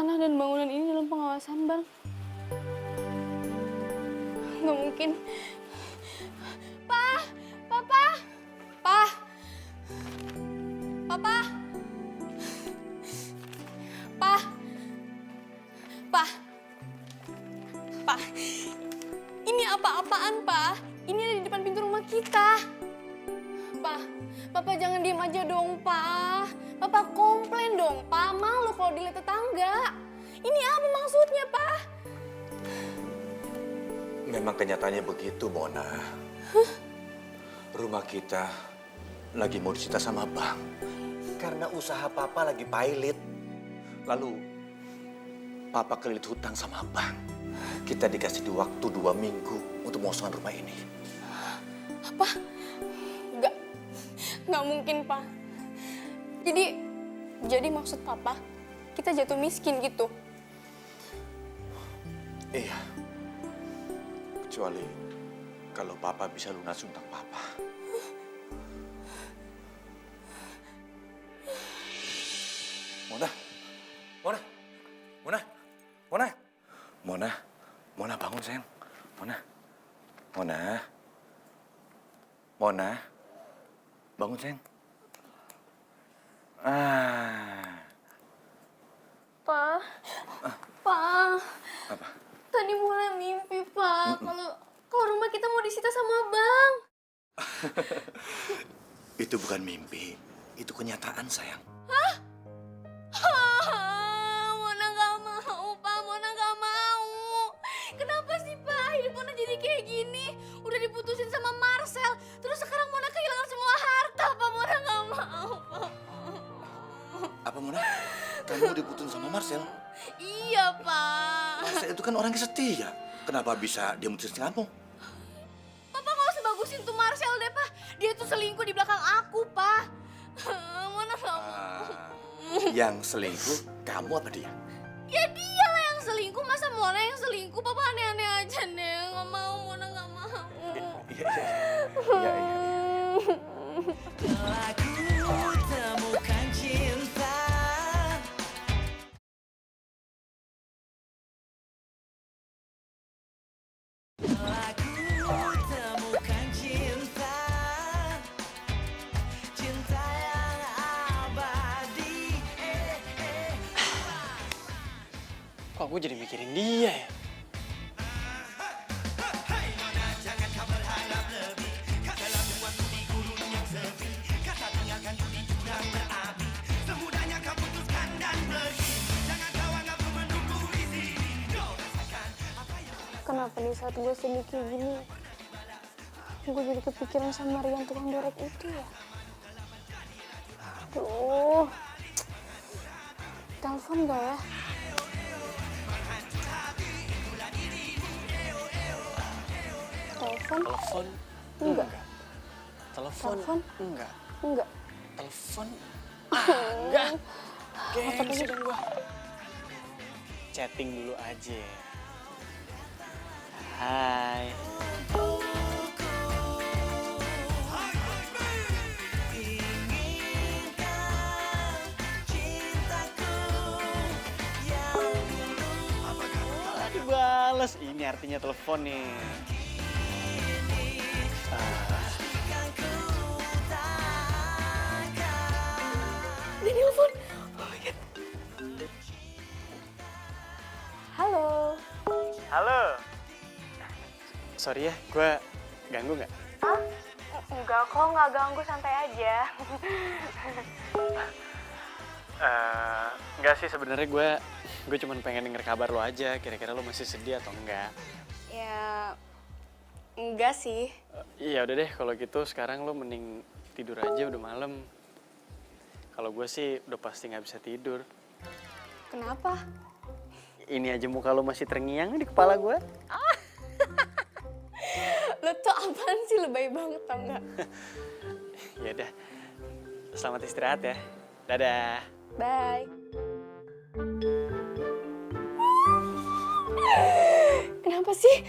[SPEAKER 2] tanah dan bangunan ini dalam pengawasan Bang. Nggak mungkin. Pa! Papa! Pa! Papa! Pa! Pa! Pa! Ini apa-apaan, Pa? Ini ada di depan pintu rumah kita. Pa, Papa jangan diem aja dong, Pa. Papa komplain dong, Pa. Malu kalau dilihat tetangga. Ini apa maksudnya, Pa?
[SPEAKER 6] Memang kenyataannya begitu, Mona. Rumah kita lagi mau disita sama bank. Karena usaha Papa lagi pailit. Lalu, Papa kelilit hutang sama bank. Kita dikasih waktu 2 minggu untuk mengosongkan rumah ini.
[SPEAKER 2] Apa? Nggak mungkin, Pa. Jadi maksud Papa, kita jatuh miskin gitu?
[SPEAKER 6] Iya. Kecuali kalau Papa bisa lunas hutang Papa. Mona, Mona, Mona, Mona, Mona, Mona bangun sayang, Mona, Mona, Mona, bangun sayang.
[SPEAKER 2] Pa, Pa.
[SPEAKER 6] Apa?
[SPEAKER 2] Tadi mulai mimpi, Pa. Kalau rumah kita mau disita sama bank.
[SPEAKER 6] Itu bukan mimpi, itu kenyataan sayang.
[SPEAKER 2] Mona nggak mau, Pa. Mona nggak mau. Kenapa sih, Pa? Hidup Mona jadi kayak gini. Udah diputusin sama Marcel. Terus sekarang Mona kehilangan semua harta, Pa. Mona nggak mau, Pa.
[SPEAKER 6] Apa Mona? Kamu diputusin sama Marcel?
[SPEAKER 2] Iya, Pa.
[SPEAKER 6] Marcel itu kan orang yang setia. Kenapa bisa dia mutusin kamu?
[SPEAKER 2] Papa nggak usah bagusin tuh Marcel deh, Pa. Dia tuh selingkuh di belakang aku, Pa. Mona nggak mau.
[SPEAKER 6] Yang selingkuh kamu apa dia?
[SPEAKER 2] Ya dia lah yang selingkuh, masa Mona yang selingkuh? Papa aneh-aneh aja deh, nggak mau, Mona nggak mau.
[SPEAKER 6] Iya.
[SPEAKER 1] Telah ku temukan cinta. Telah ku temukan cinta. Cinta yang abadi.
[SPEAKER 3] Kok gue jadi mikirin dia ya?
[SPEAKER 2] Kenapa di saat gue sedih kayak gini, gue jadi kepikiran sama Rian tukang derek itu ya? Aduh, telepon gak ya? Telepon?
[SPEAKER 3] Telepon?
[SPEAKER 2] Enggak.
[SPEAKER 3] Telepon?
[SPEAKER 2] Telepon?
[SPEAKER 3] Enggak.
[SPEAKER 2] Enggak.
[SPEAKER 3] Telepon? Enggak. Gengsi dong gua. Chatting dulu aja. Hai. Dibales, ini artinya telepon nih.
[SPEAKER 2] Dia nelfon. Oh my God. Halo.
[SPEAKER 3] Halo. Sorry ya, gue ganggu nggak?
[SPEAKER 2] Enggak kok, nggak ganggu, santai aja.
[SPEAKER 3] Enggak sih, sebenarnya gue cuma pengen denger kabar lo aja. Kira-kira lo masih sedih atau enggak?
[SPEAKER 2] Ya, enggak sih.
[SPEAKER 3] Iya udah deh, kalau gitu sekarang lo mending tidur aja, udah malam. Kalau gue sih udah pasti nggak bisa tidur.
[SPEAKER 2] Kenapa?
[SPEAKER 3] Ini aja muka lo masih terngiang di kepala gue.
[SPEAKER 2] Lo tuh apaan sih, lebay banget tau nggak?
[SPEAKER 3] Ya udah, selamat istirahat ya. Dadah.
[SPEAKER 2] Bye. Kenapa sih?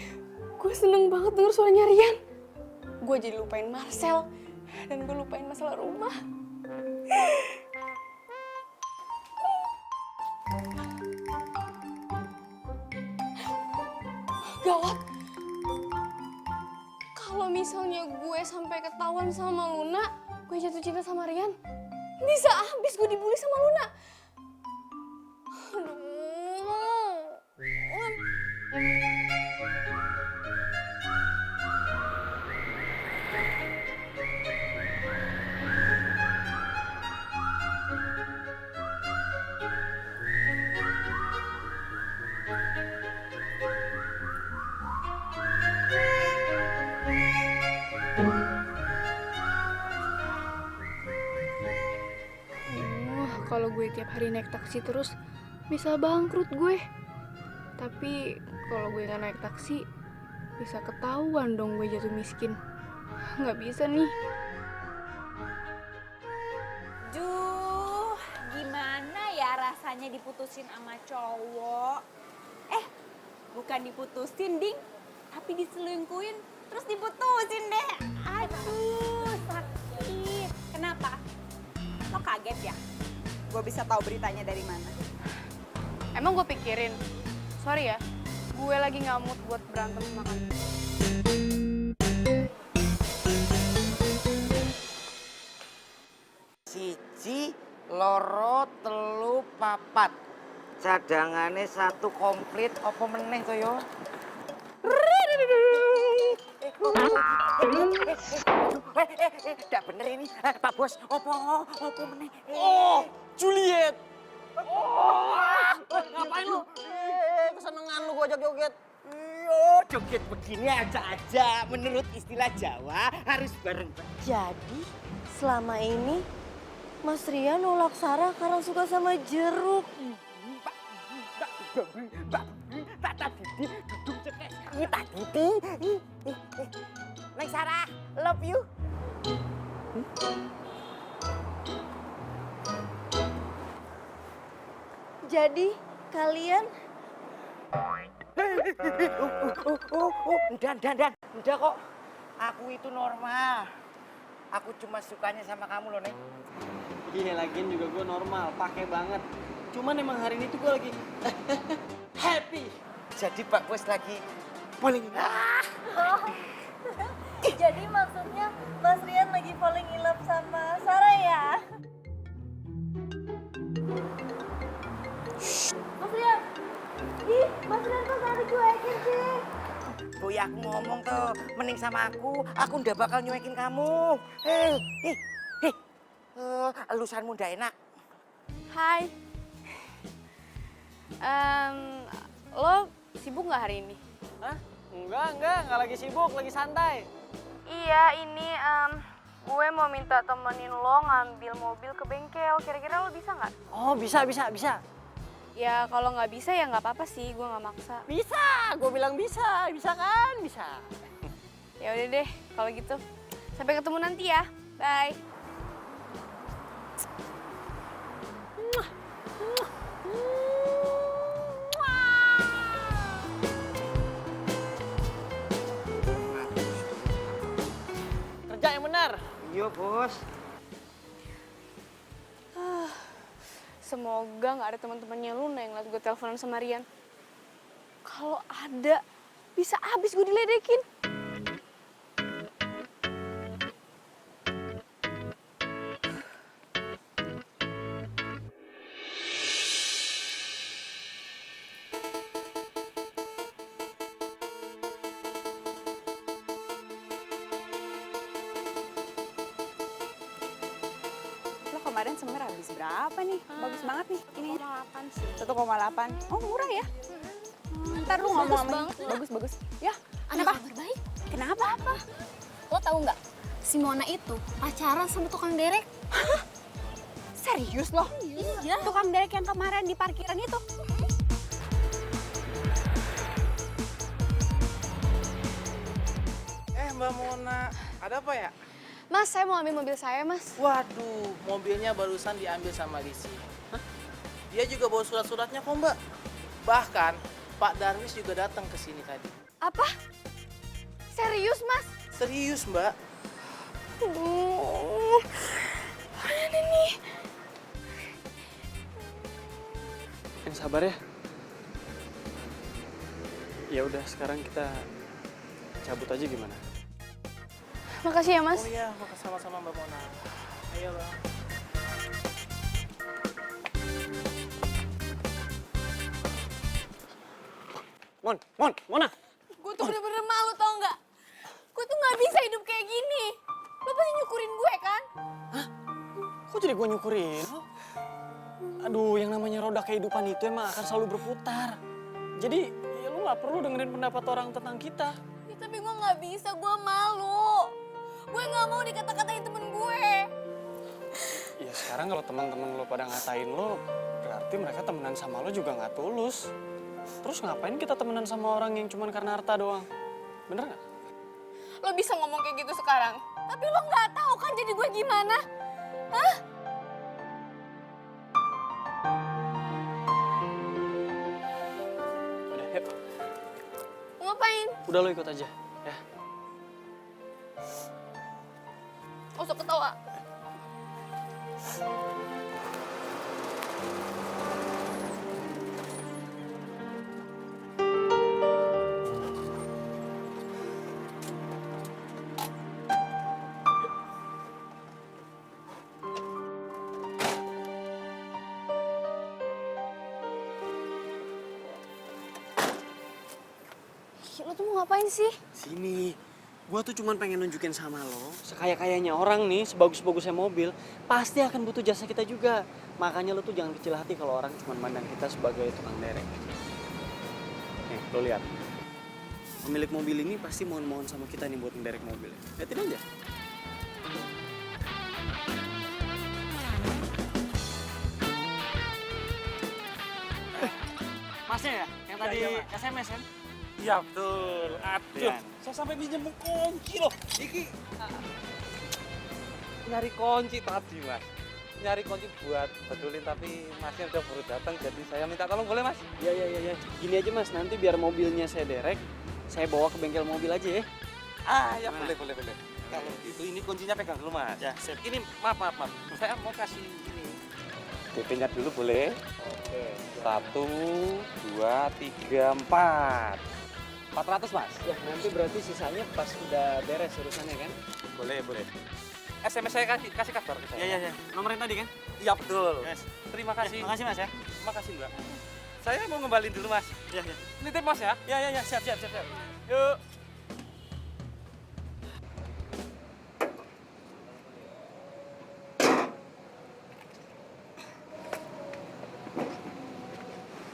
[SPEAKER 2] Gue seneng banget denger suaranya Rian. Gue jadi lupain Marcel. Dan gue lupain masalah rumah. Gawat. Kalau misalnya gue sampai ketahuan sama Luna, gue jatuh cinta sama Rian, bisa habis gue dibully sama Luna. Kalau gue tiap hari naik taksi terus, bisa bangkrut gue. Tapi kalau gue nggak naik taksi, bisa ketahuan dong gue jatuh miskin. Nggak bisa nih.
[SPEAKER 4] Duh, gimana ya rasanya diputusin sama cowok? Bukan diputusin, Ding. Tapi diselingkuhin, terus diputusin deh. Aduh, sakit. Kenapa? Lo kaget ya? Gue bisa tahu beritanya dari mana?
[SPEAKER 2] Emang gue pikirin, sorry ya, gue lagi nggak mood buat berantem sama kamu.
[SPEAKER 7] Siji, loro, telu, papat. Cadangannya satu komplit, apa meneh to yo? Tidak bener ini, Pak Bos. Apa meneh?
[SPEAKER 3] Oh, Juliet. Ngapain lu? Kesenengan lu gua joget-joget.
[SPEAKER 7] Joget begini aja. Menurut istilah Jawa harus bareng.
[SPEAKER 8] Jadi selama ini Mas Rian nolak Sarah karena suka sama jeruk.
[SPEAKER 7] Neng Sarah, love you.
[SPEAKER 8] Jadi kalian
[SPEAKER 7] Udah kok. Aku itu normal. Aku cuma sukanya sama kamu loh, Neng.
[SPEAKER 3] Gini lagian juga gue normal, pakai banget. Cuman emang hari ini tuh gue lagi happy.
[SPEAKER 7] Jadi Pak Bos lagi paling
[SPEAKER 8] jadi maksudnya Mas Rian lagi falling in love sama Sarah ya? Mas Rian, Mas Rian kok gak dicuekin sih?
[SPEAKER 7] Bu ya aku ngomong tuh, mending sama aku ndak bakal nyuekin kamu. Elusanmu ndak enak.
[SPEAKER 2] Hai. Lo sibuk nggak hari ini?
[SPEAKER 3] Hah? Enggak lagi sibuk, lagi santai.
[SPEAKER 2] Iya, ini gue mau minta temenin lo ngambil mobil ke bengkel. Kira-kira lo bisa nggak?
[SPEAKER 3] Oh, bisa.
[SPEAKER 2] Ya kalau nggak bisa ya nggak apa-apa sih, gue nggak maksa.
[SPEAKER 3] Bisa, gue bilang bisa kan? Bisa.
[SPEAKER 2] Ya udah deh, kalau gitu. Sampai ketemu nanti ya. Bye.
[SPEAKER 3] Kerja yang benar.
[SPEAKER 7] Iya, Bos.
[SPEAKER 2] Semoga nggak ada teman-temannya Luna yang ngeliat gue teleponan sama Rian. Kalau ada, bisa abis gue diledekin.
[SPEAKER 4] Kemarin semer habis berapa nih? Bagus banget nih ini.
[SPEAKER 2] 1,8 sih.
[SPEAKER 4] 1,8. Oh, murah ya? Ntar lu ngomong sama bagus. Ya, kenapa?
[SPEAKER 9] Kabar baik.
[SPEAKER 4] Kenapa? Apa?
[SPEAKER 9] Lo tahu nggak? Si Mona itu pacaran sama tukang derek.
[SPEAKER 4] Serius loh?
[SPEAKER 9] Iya.
[SPEAKER 4] Tukang derek yang kemarin di parkiran itu.
[SPEAKER 10] Mbak Mona, ada apa ya?
[SPEAKER 2] Mas, saya mau ambil mobil saya, Mas.
[SPEAKER 10] Waduh, mobilnya barusan diambil sama Lisi. Dia juga bawa surat-suratnya kok, Mbak. Bahkan Pak Darwis juga datang ke sini tadi.
[SPEAKER 2] Apa? Serius, Mas?
[SPEAKER 10] Serius, Mbak.
[SPEAKER 2] Aduh, mana nih?
[SPEAKER 3] Yang sabar ya. Ya udah, sekarang kita cabut aja gimana?
[SPEAKER 2] Makasih ya Mas.
[SPEAKER 10] Oh iya, makasih sama-sama Mbak Mona. Ayo Bang.
[SPEAKER 3] Mona!
[SPEAKER 2] Gue tuh bener-bener malu tau nggak? Gue tuh nggak bisa hidup kayak gini. Lo pasti nyukurin gue kan?
[SPEAKER 3] Kok jadi gue nyukurin? Aduh, yang namanya roda kehidupan itu emang akan selalu berputar. Jadi, ya lu nggak perlu dengerin pendapat orang tentang kita.
[SPEAKER 2] Ya, tapi gue nggak bisa, gue malu. Gue nggak mau dikata-katain temen gue.
[SPEAKER 3] Ya sekarang kalau teman-teman lo pada ngatain lo, berarti mereka temenan sama lo juga nggak tulus. Terus ngapain kita temenan sama orang yang cuma karena harta doang? Bener nggak?
[SPEAKER 2] Lo bisa ngomong kayak gitu sekarang, tapi lo nggak tahu kan jadi gue gimana? Hah?
[SPEAKER 3] Udah, yuk.
[SPEAKER 2] Mau ngapain?
[SPEAKER 3] Udah lo ikut aja, ya.
[SPEAKER 2] Gak usah ketawa. Lo tuh mau ngapain sih?
[SPEAKER 3] Sini, gua tuh cuman pengen nunjukin sama lo, sekaya-kayanya orang nih, sebagus-bagusnya mobil, pasti akan butuh jasa kita juga. Makanya lo tuh jangan kecil hati kalau orang cuma mandang kita sebagai tukang derek. Nih, lo lihat. Pemilik mobil ini pasti mohon-mohon sama kita nih buat ngederek mobil. Liatin aja. Masnya ya? Yang tadi SMS kan?
[SPEAKER 10] Iya betul. Aduh, saya sampai minjem kunci loh.
[SPEAKER 6] Iki nyari kunci tadi mas, nyari kunci buat betulin tapi masnya udah baru datang jadi saya minta tolong boleh mas?
[SPEAKER 3] Iya. Gini aja mas, nanti biar mobilnya saya derek, saya bawa ke bengkel mobil aja ya.
[SPEAKER 6] Ya boleh. Kalau gitu ini kuncinya pegang dulu mas.
[SPEAKER 3] Ya, siap.
[SPEAKER 6] Ini maaf. Saya mau kasih ini. DP-nya dulu boleh? Oke. 1, 2, 3, 4. 400 mas?
[SPEAKER 3] Ya, nanti berarti sisanya pas udah beres urusannya kan?
[SPEAKER 6] Boleh. SMS saya kasih kabar ke saya.
[SPEAKER 3] Iya. Nomor yang tadi kan?
[SPEAKER 6] Iya betul.
[SPEAKER 3] Yes.
[SPEAKER 6] Terima kasih.
[SPEAKER 3] Makasih mas ya.
[SPEAKER 6] Makasih mbak. Saya mau ngembalin dulu mas.
[SPEAKER 3] Iya.
[SPEAKER 6] Nitip mas ya?
[SPEAKER 3] Iya, siap.
[SPEAKER 6] Yuk.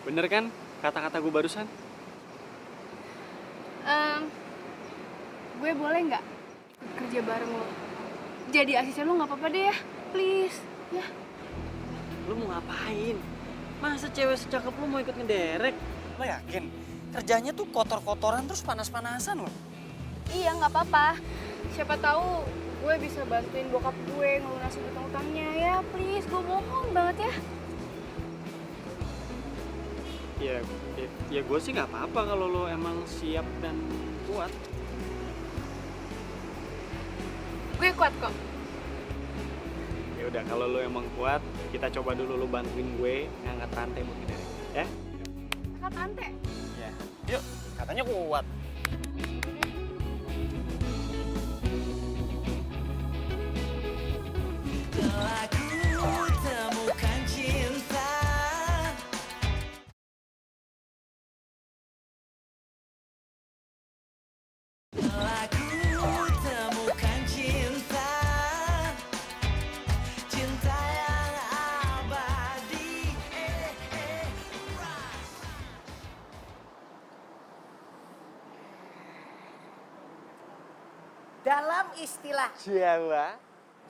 [SPEAKER 3] Bener kan kata-kata gue barusan?
[SPEAKER 2] Gue boleh nggak kerja bareng lo? Jadi asisten lo nggak apa-apa deh ya, please. Ya.
[SPEAKER 3] Lu mau ngapain? Masa cewek secakep lu mau ikut ngederek? Lo yakin? Kerjanya tuh kotor-kotoran terus panas-panasan loh.
[SPEAKER 2] Iya nggak apa-apa. Siapa tahu gue bisa bantuin bokap gue ngelunasin utang-utangnya ya, please. Gue mohon banget ya.
[SPEAKER 3] Ya gue sih nggak apa-apa kalau lo emang siap dan kuat.
[SPEAKER 2] Gue kuat kok.
[SPEAKER 3] Ya udah kalau lo emang kuat, kita coba dulu lo bantuin gue ngangkat rantai buat ngederek, ya?
[SPEAKER 2] Angkat rantai.
[SPEAKER 3] Ya. Yuk, katanya kuat.
[SPEAKER 1] Telah ku temukan cinta. Telah ku temukan cinta. Cinta yang abadi.
[SPEAKER 7] Dalam istilah
[SPEAKER 3] Jawa,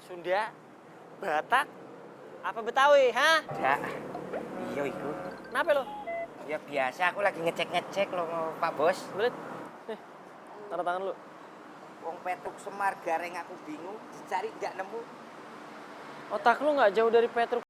[SPEAKER 3] Sunda, Batak, apa Betawi, ha?
[SPEAKER 7] ya, iya itu.
[SPEAKER 3] Kenapa lo?
[SPEAKER 7] Ya biasa aku lagi ngecek loh Pak Bos.
[SPEAKER 3] Belit. Tanda tangan lu.
[SPEAKER 7] Wong Petruk Semar Gareng aku bingung, dicari nggak nemu.
[SPEAKER 3] Otak lu nggak jauh dari Petruk.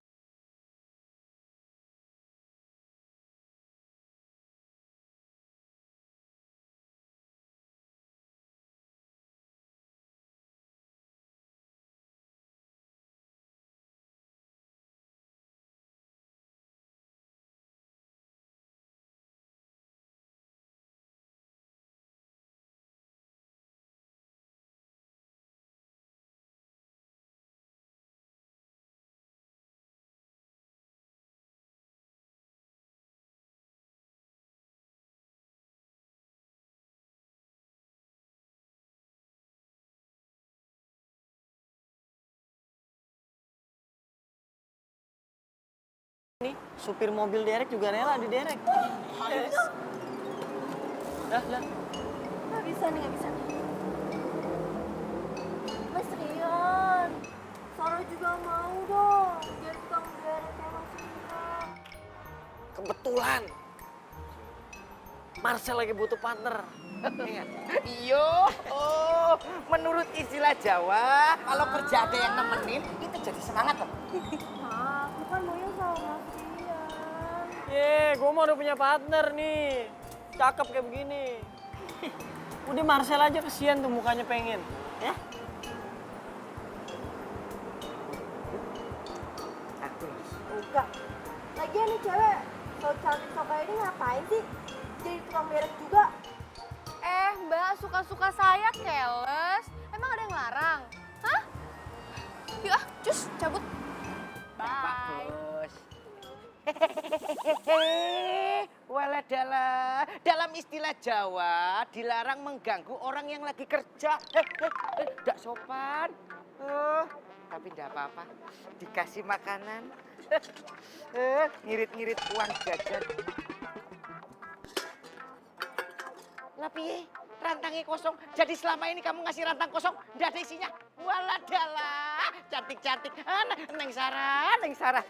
[SPEAKER 3] supir mobil derek juga rela diderek. Dah.
[SPEAKER 8] Nggak bisa nih. Mas Rian, Sarah juga mau dong jadi tukang derek kayak Mas Rian.
[SPEAKER 7] Kebetulan
[SPEAKER 3] Marcel lagi butuh partner.
[SPEAKER 7] Iyo, menurut istilah Jawa, kalau kerja ada yang nemenin, itu jadi semangat loh.
[SPEAKER 8] Nah, aku kan maunya sama Mas Rian.
[SPEAKER 3] Gue mau udah punya partner nih. Cakep kayak begini. Udah Marcel aja kesian tuh mukanya pengen. Ya?
[SPEAKER 8] Enggak. Lagian nih cewek, kalau cantik kayak ini ngapain sih? Jadi tukang derek juga.
[SPEAKER 2] Mbak, suka-suka saya keles. Emang ada yang larang? Hah? Yuk cus, cabut. Bye.
[SPEAKER 7] Bagus. Waladala, dalam istilah Jawa dilarang mengganggu orang yang lagi kerja. Nggak sopan. Tapi nggak apa-apa, dikasih makanan. Ngirit-ngirit uang jajan. Lah piye? Rantangnya kosong. Jadi selama ini kamu ngasih rantang kosong, nggak ada isinya. Waladala, cantik-cantik. Neng Sarah.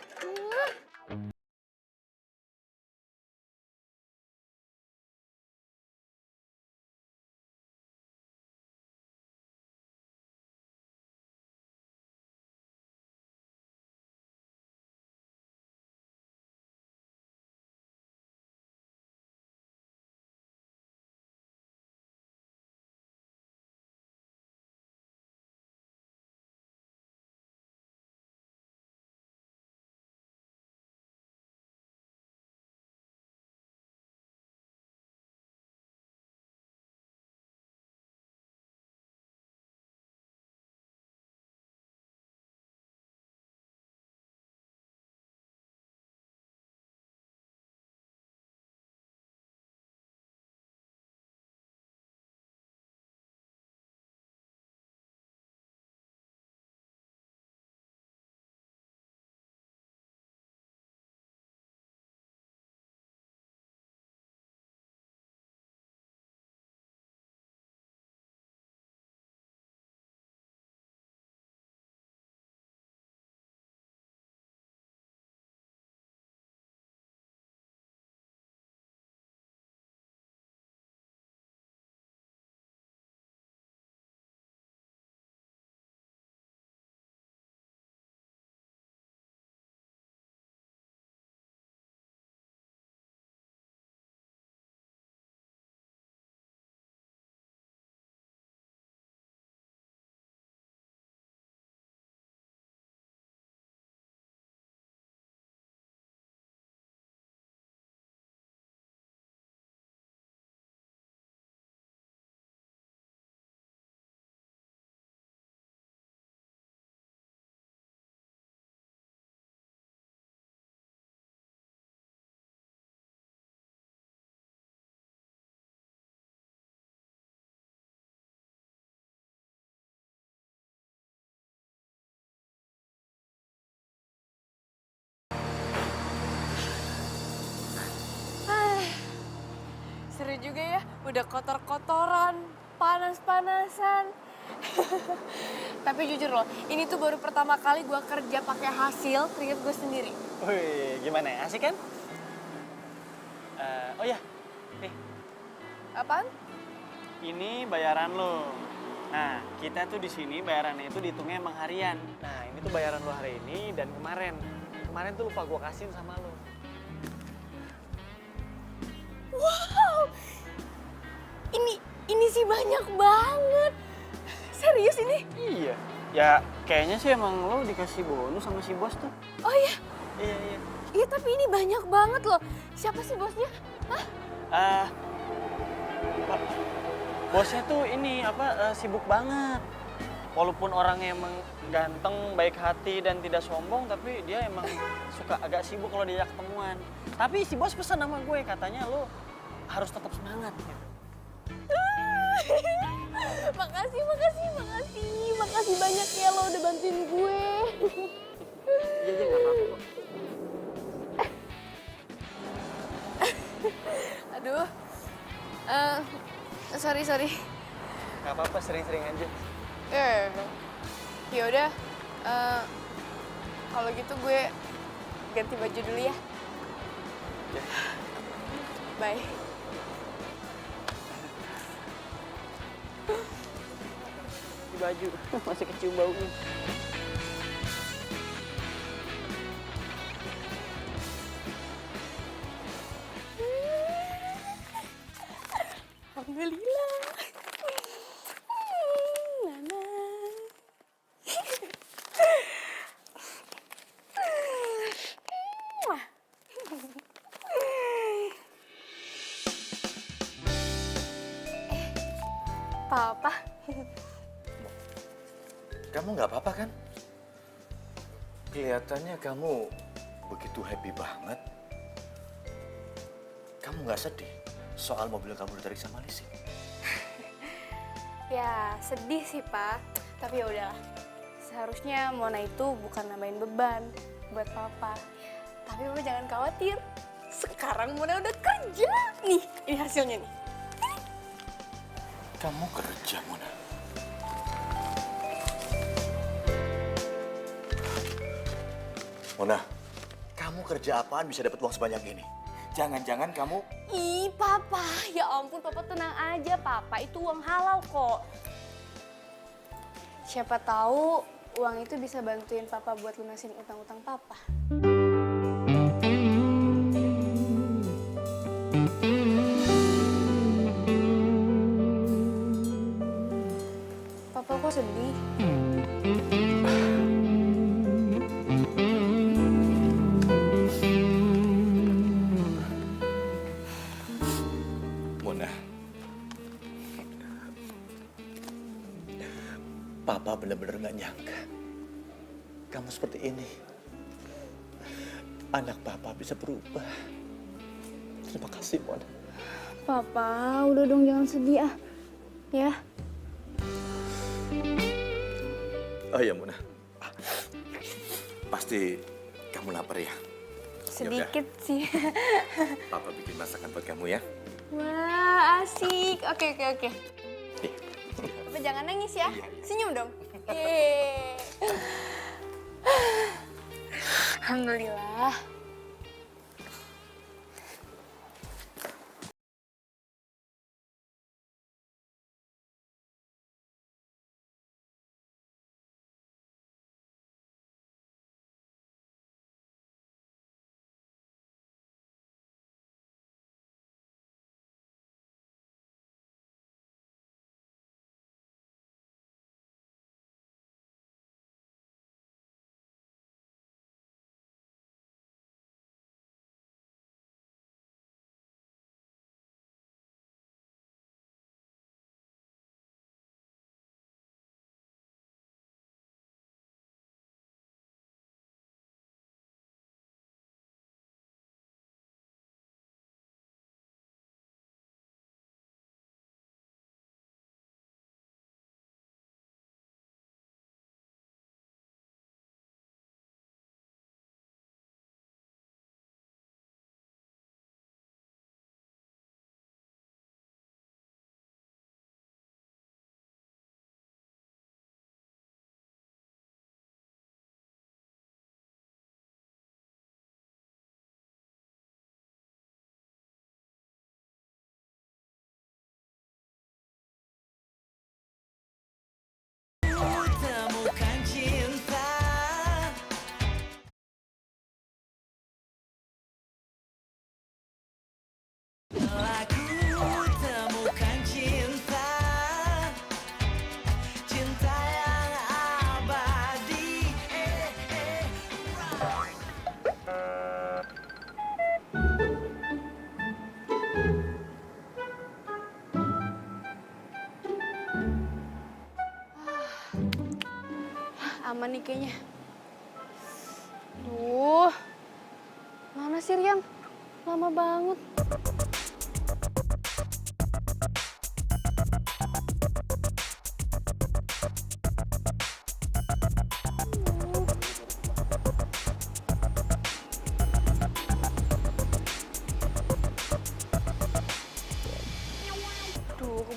[SPEAKER 2] Seru juga ya, udah kotor-kotoran, panas-panasan. Tapi jujur loh, ini tuh baru pertama kali gue kerja pakai hasil keringet gue sendiri.
[SPEAKER 3] Wih, gimana ya? Asik kan? Oh ya, nih.
[SPEAKER 2] Apaan?
[SPEAKER 3] Ini bayaran lo. Nah, kita tuh di sini bayarannya itu dihitungnya emang harian. Nah, ini tuh bayaran lo hari ini dan kemarin. Kemarin tuh lupa gue kasihin sama lo.
[SPEAKER 2] Wow, ini sih banyak banget. Serius ini?
[SPEAKER 3] Iya. Ya, kayaknya sih emang lo dikasih bonus sama si bos tuh.
[SPEAKER 2] Oh iya?
[SPEAKER 3] Iya.
[SPEAKER 2] Iya, tapi ini banyak banget loh. Siapa sih bosnya? Hah?
[SPEAKER 3] Bosnya tuh ini sibuk banget. Walaupun orangnya emang ganteng, baik hati dan tidak sombong, tapi dia emang suka agak sibuk kalau diajak ketemuan. Tapi si bos pesan sama gue, katanya lo harus tetap semangat gitu.
[SPEAKER 2] Makasih banyak ya lo udah bantuin gue.
[SPEAKER 3] Iya, nggak apa-apa kok.
[SPEAKER 2] Aduh. Sorry.
[SPEAKER 3] Gak apa-apa, sering-sering aja.
[SPEAKER 2] Ya udah. Kalau gitu gue ganti baju dulu ya. Bye.
[SPEAKER 3] Di baju, masih kecium baunya.
[SPEAKER 2] Alhamdulillah. Nana. Papa.
[SPEAKER 6] Kamu nggak apa-apa kan? Kelihatannya kamu begitu happy banget. Kamu nggak sedih soal mobil kamu ditarik sama Lisi?
[SPEAKER 2] Ya sedih sih Pak, tapi ya udahlah. Seharusnya Mona itu bukan nambahin beban buat Papa. Tapi Papa jangan khawatir. Sekarang Mona udah kerja. Nih, ini hasilnya nih.
[SPEAKER 6] Kamu kerja, Mona. Mona, kamu kerja apaan bisa dapat uang sebanyak ini? Jangan-jangan kamu...
[SPEAKER 2] Ih, Papa. Ya ampun, Papa tenang aja. Papa itu uang halal kok. Siapa tahu uang itu bisa bantuin Papa buat lunasin utang-utang Papa. Papa kok sedih?
[SPEAKER 6] Mona, Papa benar-benar nggak nyangka kamu seperti ini. Anak Papa bisa berubah. Terima kasih, Mona.
[SPEAKER 2] Papa, udah dong jangan sedih ah. Ya.
[SPEAKER 6] Oh iya, Mona. Pasti kamu lapar ya?
[SPEAKER 2] Sedikit sih.
[SPEAKER 6] Papa bikin masakan buat kamu ya.
[SPEAKER 2] Wah, asik. Oke.
[SPEAKER 6] Nih.
[SPEAKER 2] Papa jangan nangis ya. Senyum dong. Yeay. Alhamdulillah.
[SPEAKER 1] Temukan cinta. Lagu temukan cinta. Cinta yang abadi.
[SPEAKER 2] Aman nih kayaknya. Duh. Mana sih Riam? Lama banget.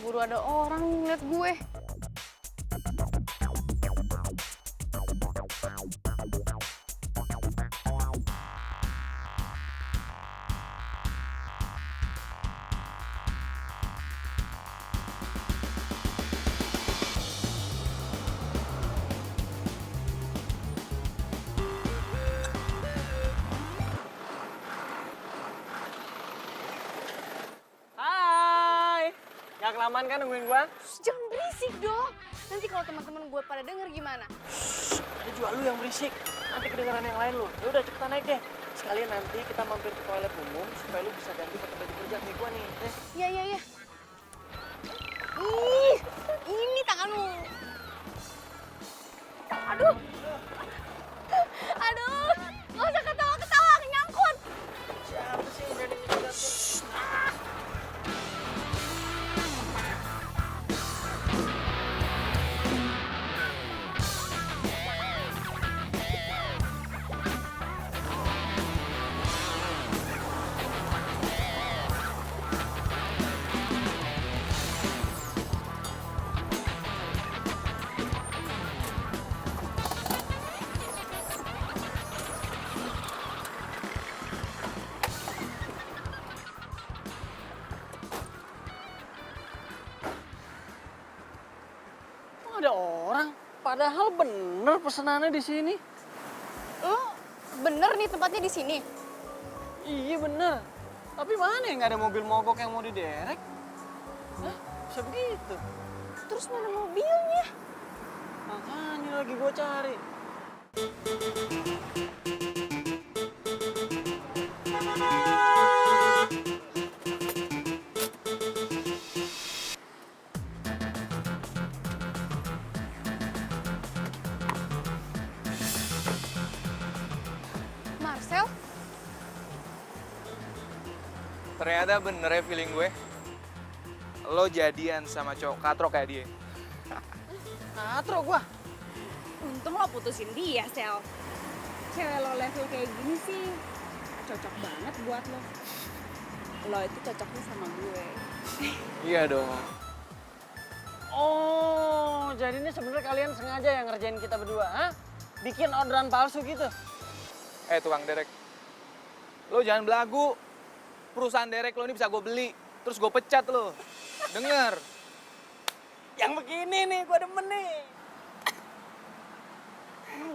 [SPEAKER 2] Keburu ada orang ngeliat gue.
[SPEAKER 3] Hai, gak kelamaan kan nungguin gua?
[SPEAKER 2] Shh, jangan berisik dong. Nanti kalau teman-teman gue pada denger gimana?
[SPEAKER 3] Ada juga lu yang berisik, nanti kedengeran yang lain lu. Ya udah cepetan naik deh. Sekalian nanti kita mampir ke toilet umum supaya lu bisa ganti pakai baju kerja kayak gua nih.
[SPEAKER 2] Iya, iya, iya. Ih, ini tangan lu. Aduh. Aduh, nggak usah ketawa-ketawa, nyangkut.
[SPEAKER 3] Siapa sih yang berani nyetir? Kok ada orang? Padahal bener pesenannya di sini.
[SPEAKER 2] Lo bener nih tempatnya di sini?
[SPEAKER 3] Iya bener. Tapi mana yang nggak ada mobil mogok yang mau diderek? Hah? Bisa begitu?
[SPEAKER 2] Terus mana mobilnya?
[SPEAKER 3] Makanya lagi gue cari.
[SPEAKER 2] Marcel?
[SPEAKER 5] Ternyata bener ya feeling gue. Lo jadian sama cowok katrok kayak dia.
[SPEAKER 3] Katro gua.
[SPEAKER 4] Untung lo putusin dia, Sel. Cewek lo level kayak gini sih cocok banget buat lo. Lo itu cocoknya sama gue.
[SPEAKER 5] Iya dong.
[SPEAKER 3] Oh, jadi ini sebenarnya kalian sengaja yang ngerjain kita berdua, ha? Bikin orderan palsu gitu.
[SPEAKER 5] Tukang derek. Lo jangan belagu. Perusahaan derek lo ini bisa gue beli. Terus gue pecat lo. Denger.
[SPEAKER 3] Yang begini nih, gua demen nih.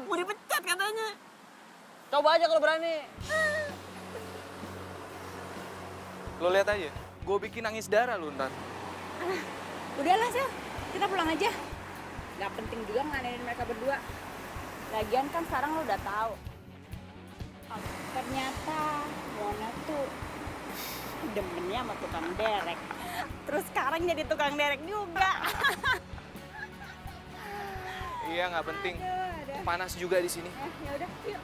[SPEAKER 3] Mau dipecat katanya. Coba aja kalau berani.
[SPEAKER 5] Lo lihat aja. Gue bikin nangis darah lo ntar.
[SPEAKER 4] Udahlah, Sel. Kita pulang aja. Gak penting juga ngeladenin mereka berdua. Lagian kan sekarang lo udah tahu. Ternyata Mona tuh demennya sama tukang derek. Terus sekarang jadi tukang derek juga.
[SPEAKER 5] Iya nggak penting.
[SPEAKER 4] Aduh.
[SPEAKER 5] Panas juga di sini.
[SPEAKER 4] Ya udah, yuk.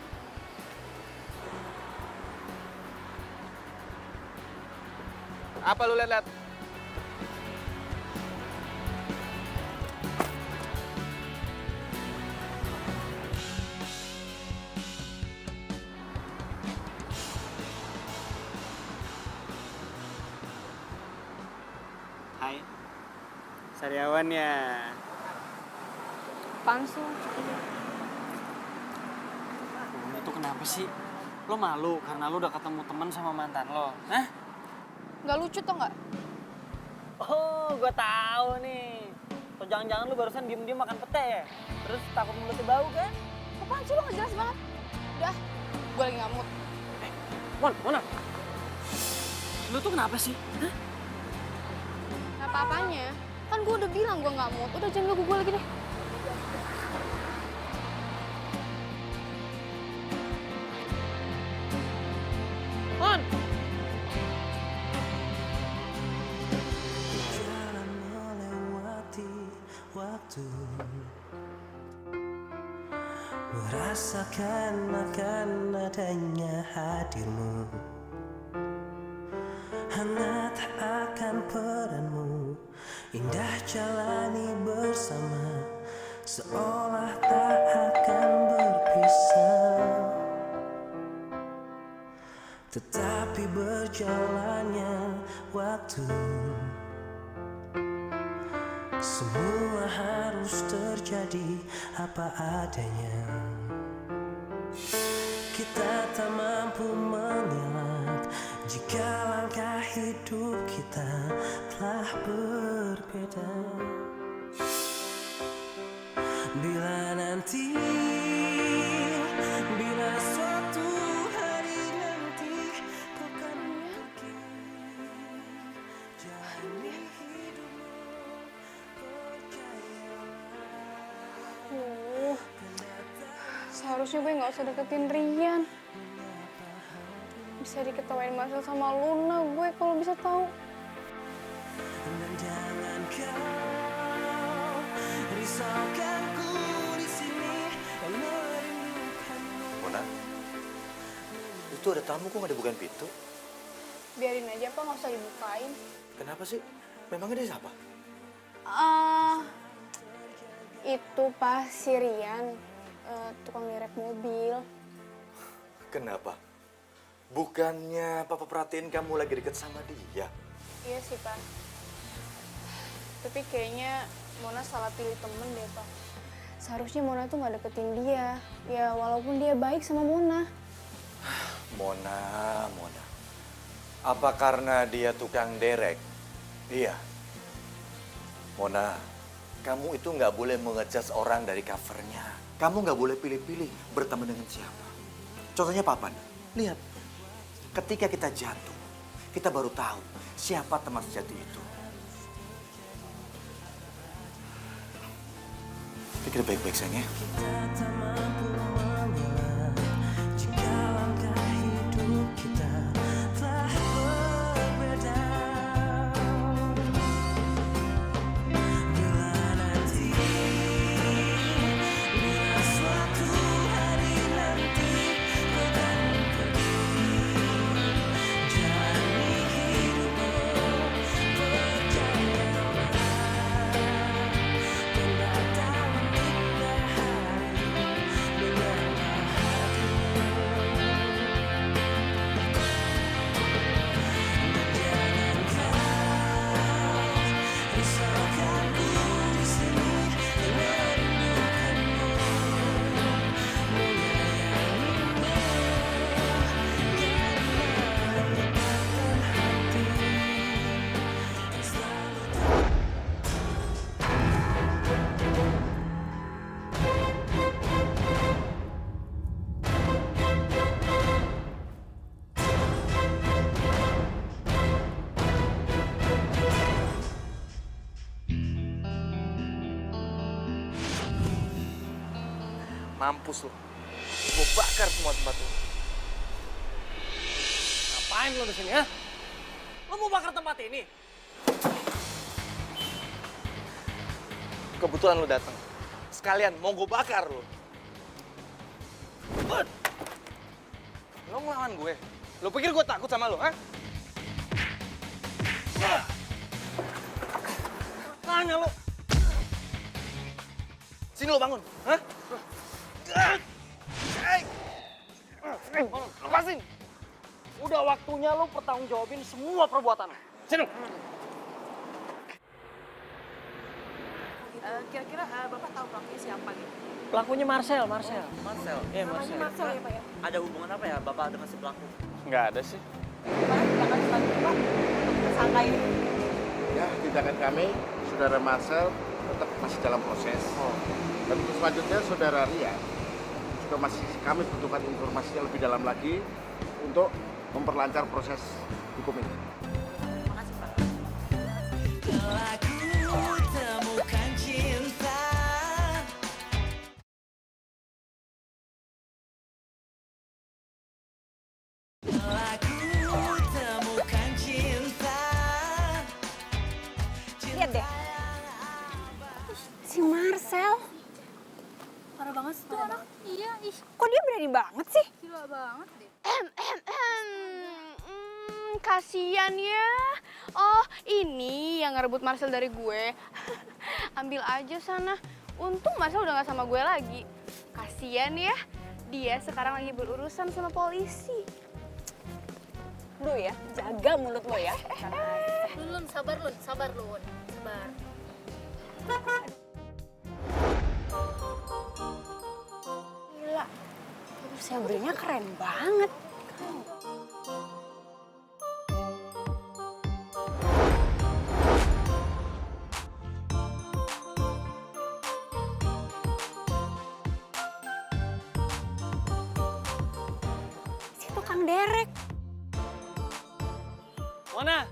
[SPEAKER 5] Apa lu lihat-lihat?
[SPEAKER 3] Hai. Sariawan ya.
[SPEAKER 2] Pansu.
[SPEAKER 3] Itu kenapa sih? Lo malu karena lo udah ketemu teman sama mantan lo, hah?
[SPEAKER 2] Nggak lucu tau nggak?
[SPEAKER 3] Oh, gue tahu nih. Atau jangan-jangan lo barusan diem-diem makan pete ya? Terus takut mulutnya bau kan?
[SPEAKER 2] Apaan sih lo nggak jelas banget? Udah, gue lagi nggak mood.
[SPEAKER 3] Mona. Lo tuh kenapa sih? Hah?
[SPEAKER 2] Nggak apa-apanya. Kan gue udah bilang gue nggak mood. Udah jangan ganggu gue lagi deh.
[SPEAKER 3] Mon!
[SPEAKER 11] Jalan melewati waktu, merasakan akan adanya hadirmu, hangat akan peranmu, indah jalani bersama, seolah tak akan berpisah. Tetapi berjalannya waktu, semua harus terjadi apa adanya. Kita tak mampu mengelak jika langkah hidup kita telah berbeda. Bila nanti, bila suatu hari nanti kau kan pergi, jalani hidupmu, percayalah.
[SPEAKER 2] Seharusnya gue nggak usah deketin Rian. Bisa diketawain Marcel sama Luna gue kalau bisa tahu.
[SPEAKER 11] Dan jangan kau risaukanku di sini dan merindukanmu.
[SPEAKER 6] Mona, itu ada tamu kok nggak dibukain pintu?
[SPEAKER 2] Biarin aja Pak, nggak usah dibukain.
[SPEAKER 6] Kenapa sih? Memangnya dia siapa?
[SPEAKER 2] Itu Pak si Rian, tukang derek mobil.
[SPEAKER 6] Kenapa? Bukannya papa perhatiin kamu lagi deket sama dia?
[SPEAKER 2] Iya sih Pak. Tapi kayaknya Mona salah pilih temen deh Pak. Seharusnya Mona tuh nggak deketin dia. Ya walaupun dia baik sama Mona.
[SPEAKER 6] Mona. Apa karena dia tukang derek? Iya. Mona, kamu itu nggak boleh mengejudge orang dari covernya. Kamu nggak boleh pilih-pilih berteman dengan siapa. Contohnya Papan, lihat. Ketika kita jatuh, kita baru tahu siapa teman sejati itu. Pikir baik-baik sayang ya.
[SPEAKER 11] Kita tak mampu mengelak jika langkah hidup kita telah berbeda. Bila nanti, bila suatu hari nanti kau kan pergi, jalani hidupmu, percayalah. Datang indah hari menyapa hatimu. Dan jangan kau risaukanku di sini dan merindukanmu, menyayangimu karena ikatan hati yang selalu.
[SPEAKER 5] Mampus lo. Gue bakar semua tempat lo.
[SPEAKER 3] Ngapain lo di sini ya? Lo mau bakar tempat ini?
[SPEAKER 5] Kebetulan lo datang. Sekalian mau gue bakar lo. Lo ngelawan gue. Lo pikir gue takut sama lo, ha? Tanya lo. Sini lo bangun, ha?
[SPEAKER 3] Lepasin! Udah waktunya lo pertanggungjawabin semua perbuatan. Sini.
[SPEAKER 12] Kira-kira Bapak tahu pelakunya siapa gitu?
[SPEAKER 3] Pelakunya Marcel. Iya,
[SPEAKER 12] Namanya Marcel ya Pak ya?
[SPEAKER 10] Ada hubungan apa ya Bapak dengan si pelaku?
[SPEAKER 5] Nggak ada sih.
[SPEAKER 12] Gimana tindakan selanjutnya Pak? Tersangka ini?
[SPEAKER 13] Ya, tindakan kami, Saudara Marcel tetap masih dalam proses. Dan untuk selanjutnya Saudara Rian juga masih kami butuhkan informasi yang lebih dalam lagi untuk memperlancar proses hukum ini.
[SPEAKER 12] Makasih Pak.
[SPEAKER 11] Telah ku temukan cinta. Telah ku temukan cinta.
[SPEAKER 4] Lihat deh. Si Marcel.
[SPEAKER 9] Parah banget sih tuh anak. Iya, ih.
[SPEAKER 4] Kok dia berani banget sih?
[SPEAKER 9] Gila banget deh.
[SPEAKER 2] Kasian ya. Oh, ini yang ngerebut Marcel dari gue. Ambil aja sana. Untung Marcel udah gak sama gue lagi. Kasian ya. Dia sekarang lagi berurusan sama polisi.
[SPEAKER 4] Lu ya, jaga mulut lo ya.
[SPEAKER 9] Lun, sabar Lun. Sabar. Gila, sabrenya keren banget. Situ Kang Derek.
[SPEAKER 3] Mona.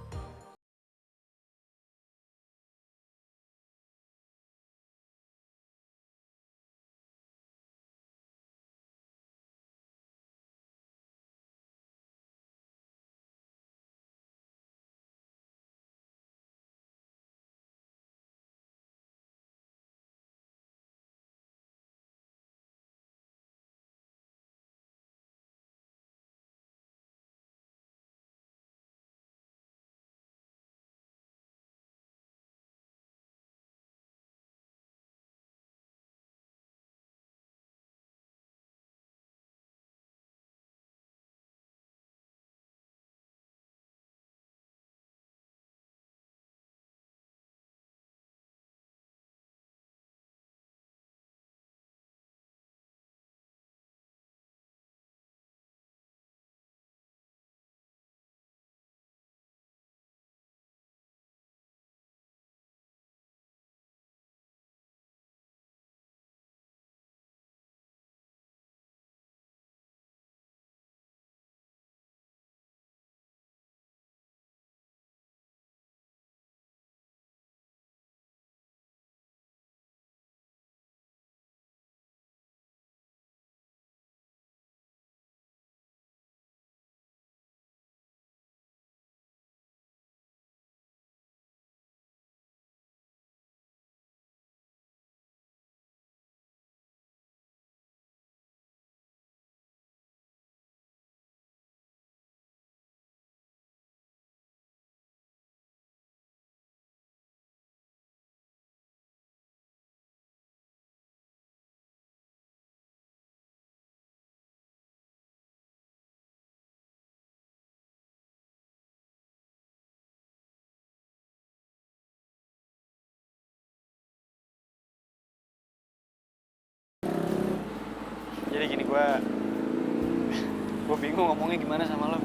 [SPEAKER 3] Jadi gini, gue bingung ngomongnya gimana sama lo.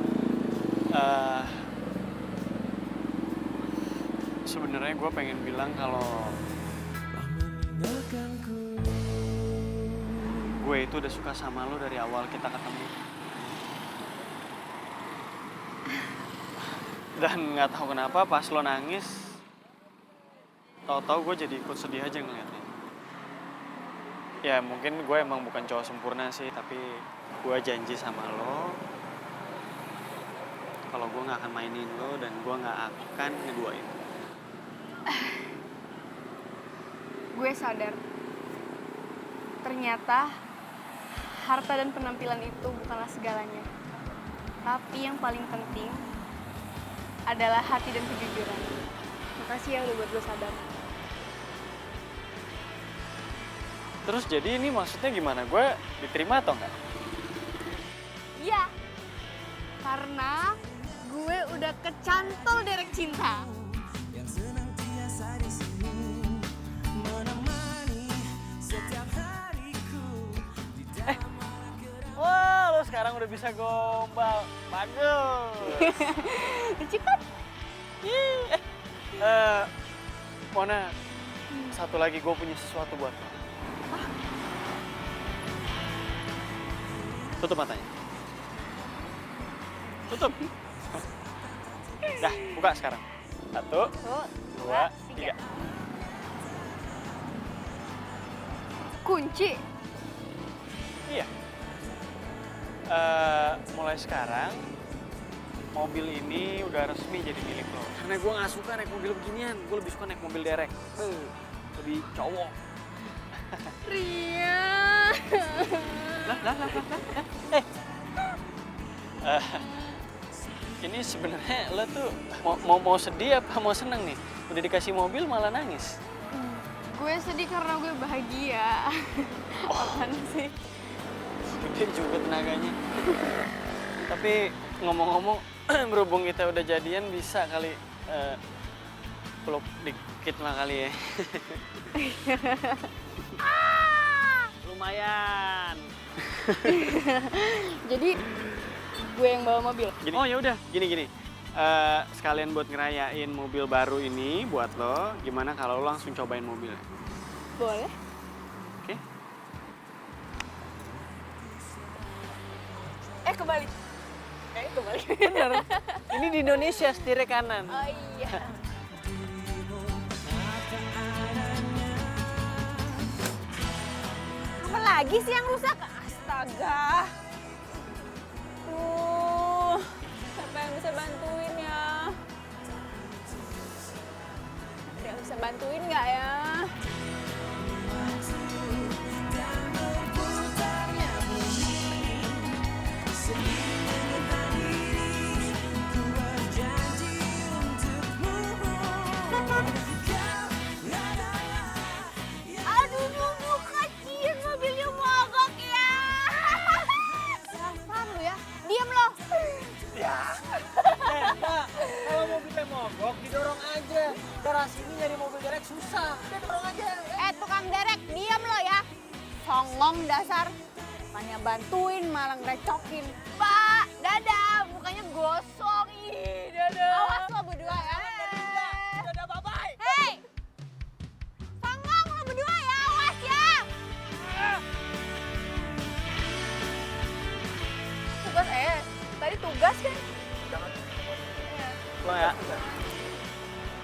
[SPEAKER 3] Sebenarnya gue pengen bilang kalau gue itu udah suka sama lo dari awal kita ketemu. Dan nggak tahu kenapa pas lo nangis, tahu-tahu gue jadi ikut sedih aja ngeliatnya. Ya mungkin gue emang bukan cowok sempurna sih, tapi gue janji sama lo kalau gue nggak akan mainin lo dan gue nggak akan ngeduain.
[SPEAKER 2] Gue sadar, ternyata harta dan penampilan itu bukanlah segalanya. Tapi yang paling penting adalah hati dan kejujuran. Makasih ya udah buat gue sadar.
[SPEAKER 3] Terus jadi ini maksudnya gimana? Gue diterima atau enggak?
[SPEAKER 2] Iya, karena gue udah kecantol Derek cinta.
[SPEAKER 3] Wah, lo sekarang udah bisa gombal. Bagus.
[SPEAKER 2] Cepat.
[SPEAKER 3] Mona, satu lagi gue punya sesuatu buat lo. Tutup matanya. Tutup. Dah, buka sekarang. 1, 2, 3.
[SPEAKER 2] Kunci.
[SPEAKER 3] Iya. Mulai sekarang mobil ini udah resmi jadi milik lo. Karena gue nggak suka naik mobil beginian, gue lebih suka naik mobil derek. Lebih cowok.
[SPEAKER 2] Ria.
[SPEAKER 3] Ini sebenarnya lo tuh mau sedih apa mau seneng nih? Udah dikasih mobil malah nangis.
[SPEAKER 2] Gue sedih karena gue bahagia. Apaan sih?
[SPEAKER 3] Gede juga tenaganya. Tapi ngomong-ngomong, berhubung kita udah jadian bisa kali peluk dikit lah kali ya. Lumayan.
[SPEAKER 2] Jadi gue yang bawa mobil.
[SPEAKER 3] Gini, oh ya udah, gini. Sekalian buat ngerayain mobil baru ini buat lo, gimana kalau lo langsung cobain mobilnya?
[SPEAKER 2] Boleh.
[SPEAKER 3] Oke?
[SPEAKER 2] Kebalik. Kebalik.
[SPEAKER 3] Bener. Ini di Indonesia setirnya kanan.
[SPEAKER 2] Oh iya.
[SPEAKER 4] Apa lagi sih yang rusak? Astaga. Siapa yang bisa bantuin ya? Ada yang bisa bantuin nggak ya? Aduh, nunggu kecil mobilnya mogok ya. Dasar lu ya. Diam lo.
[SPEAKER 3] Mbak, kalau mobilnya mogok, didorong aja. Darah sini nyari mobil derek susah. Udah dorong aja.
[SPEAKER 4] Tukang derek, diam lo ya. Songong dasar. Bukannya bantuin, malah ngerecokin.
[SPEAKER 2] Pak, dadah, mukanya gosong. Ih, dadah.
[SPEAKER 4] Awas lo berdua ya.
[SPEAKER 3] Dadah, bye-bye.
[SPEAKER 4] Hei! Songong lo berdua ya, awas ya.
[SPEAKER 2] Tugas tadi tugas kan?
[SPEAKER 3] Lo ya.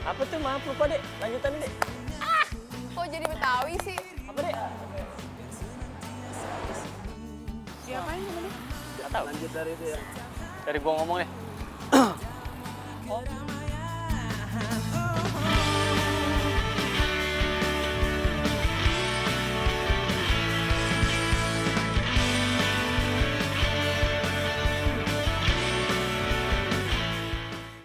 [SPEAKER 3] Apa tuh, maaf lupa dek, lanjutan dek.
[SPEAKER 2] Kok jadi Betawi sih?
[SPEAKER 3] Apa dek?
[SPEAKER 2] Diapain sama dia?
[SPEAKER 3] Gak tau. Lanjut dari itu ya. Dari gua ngomong deh.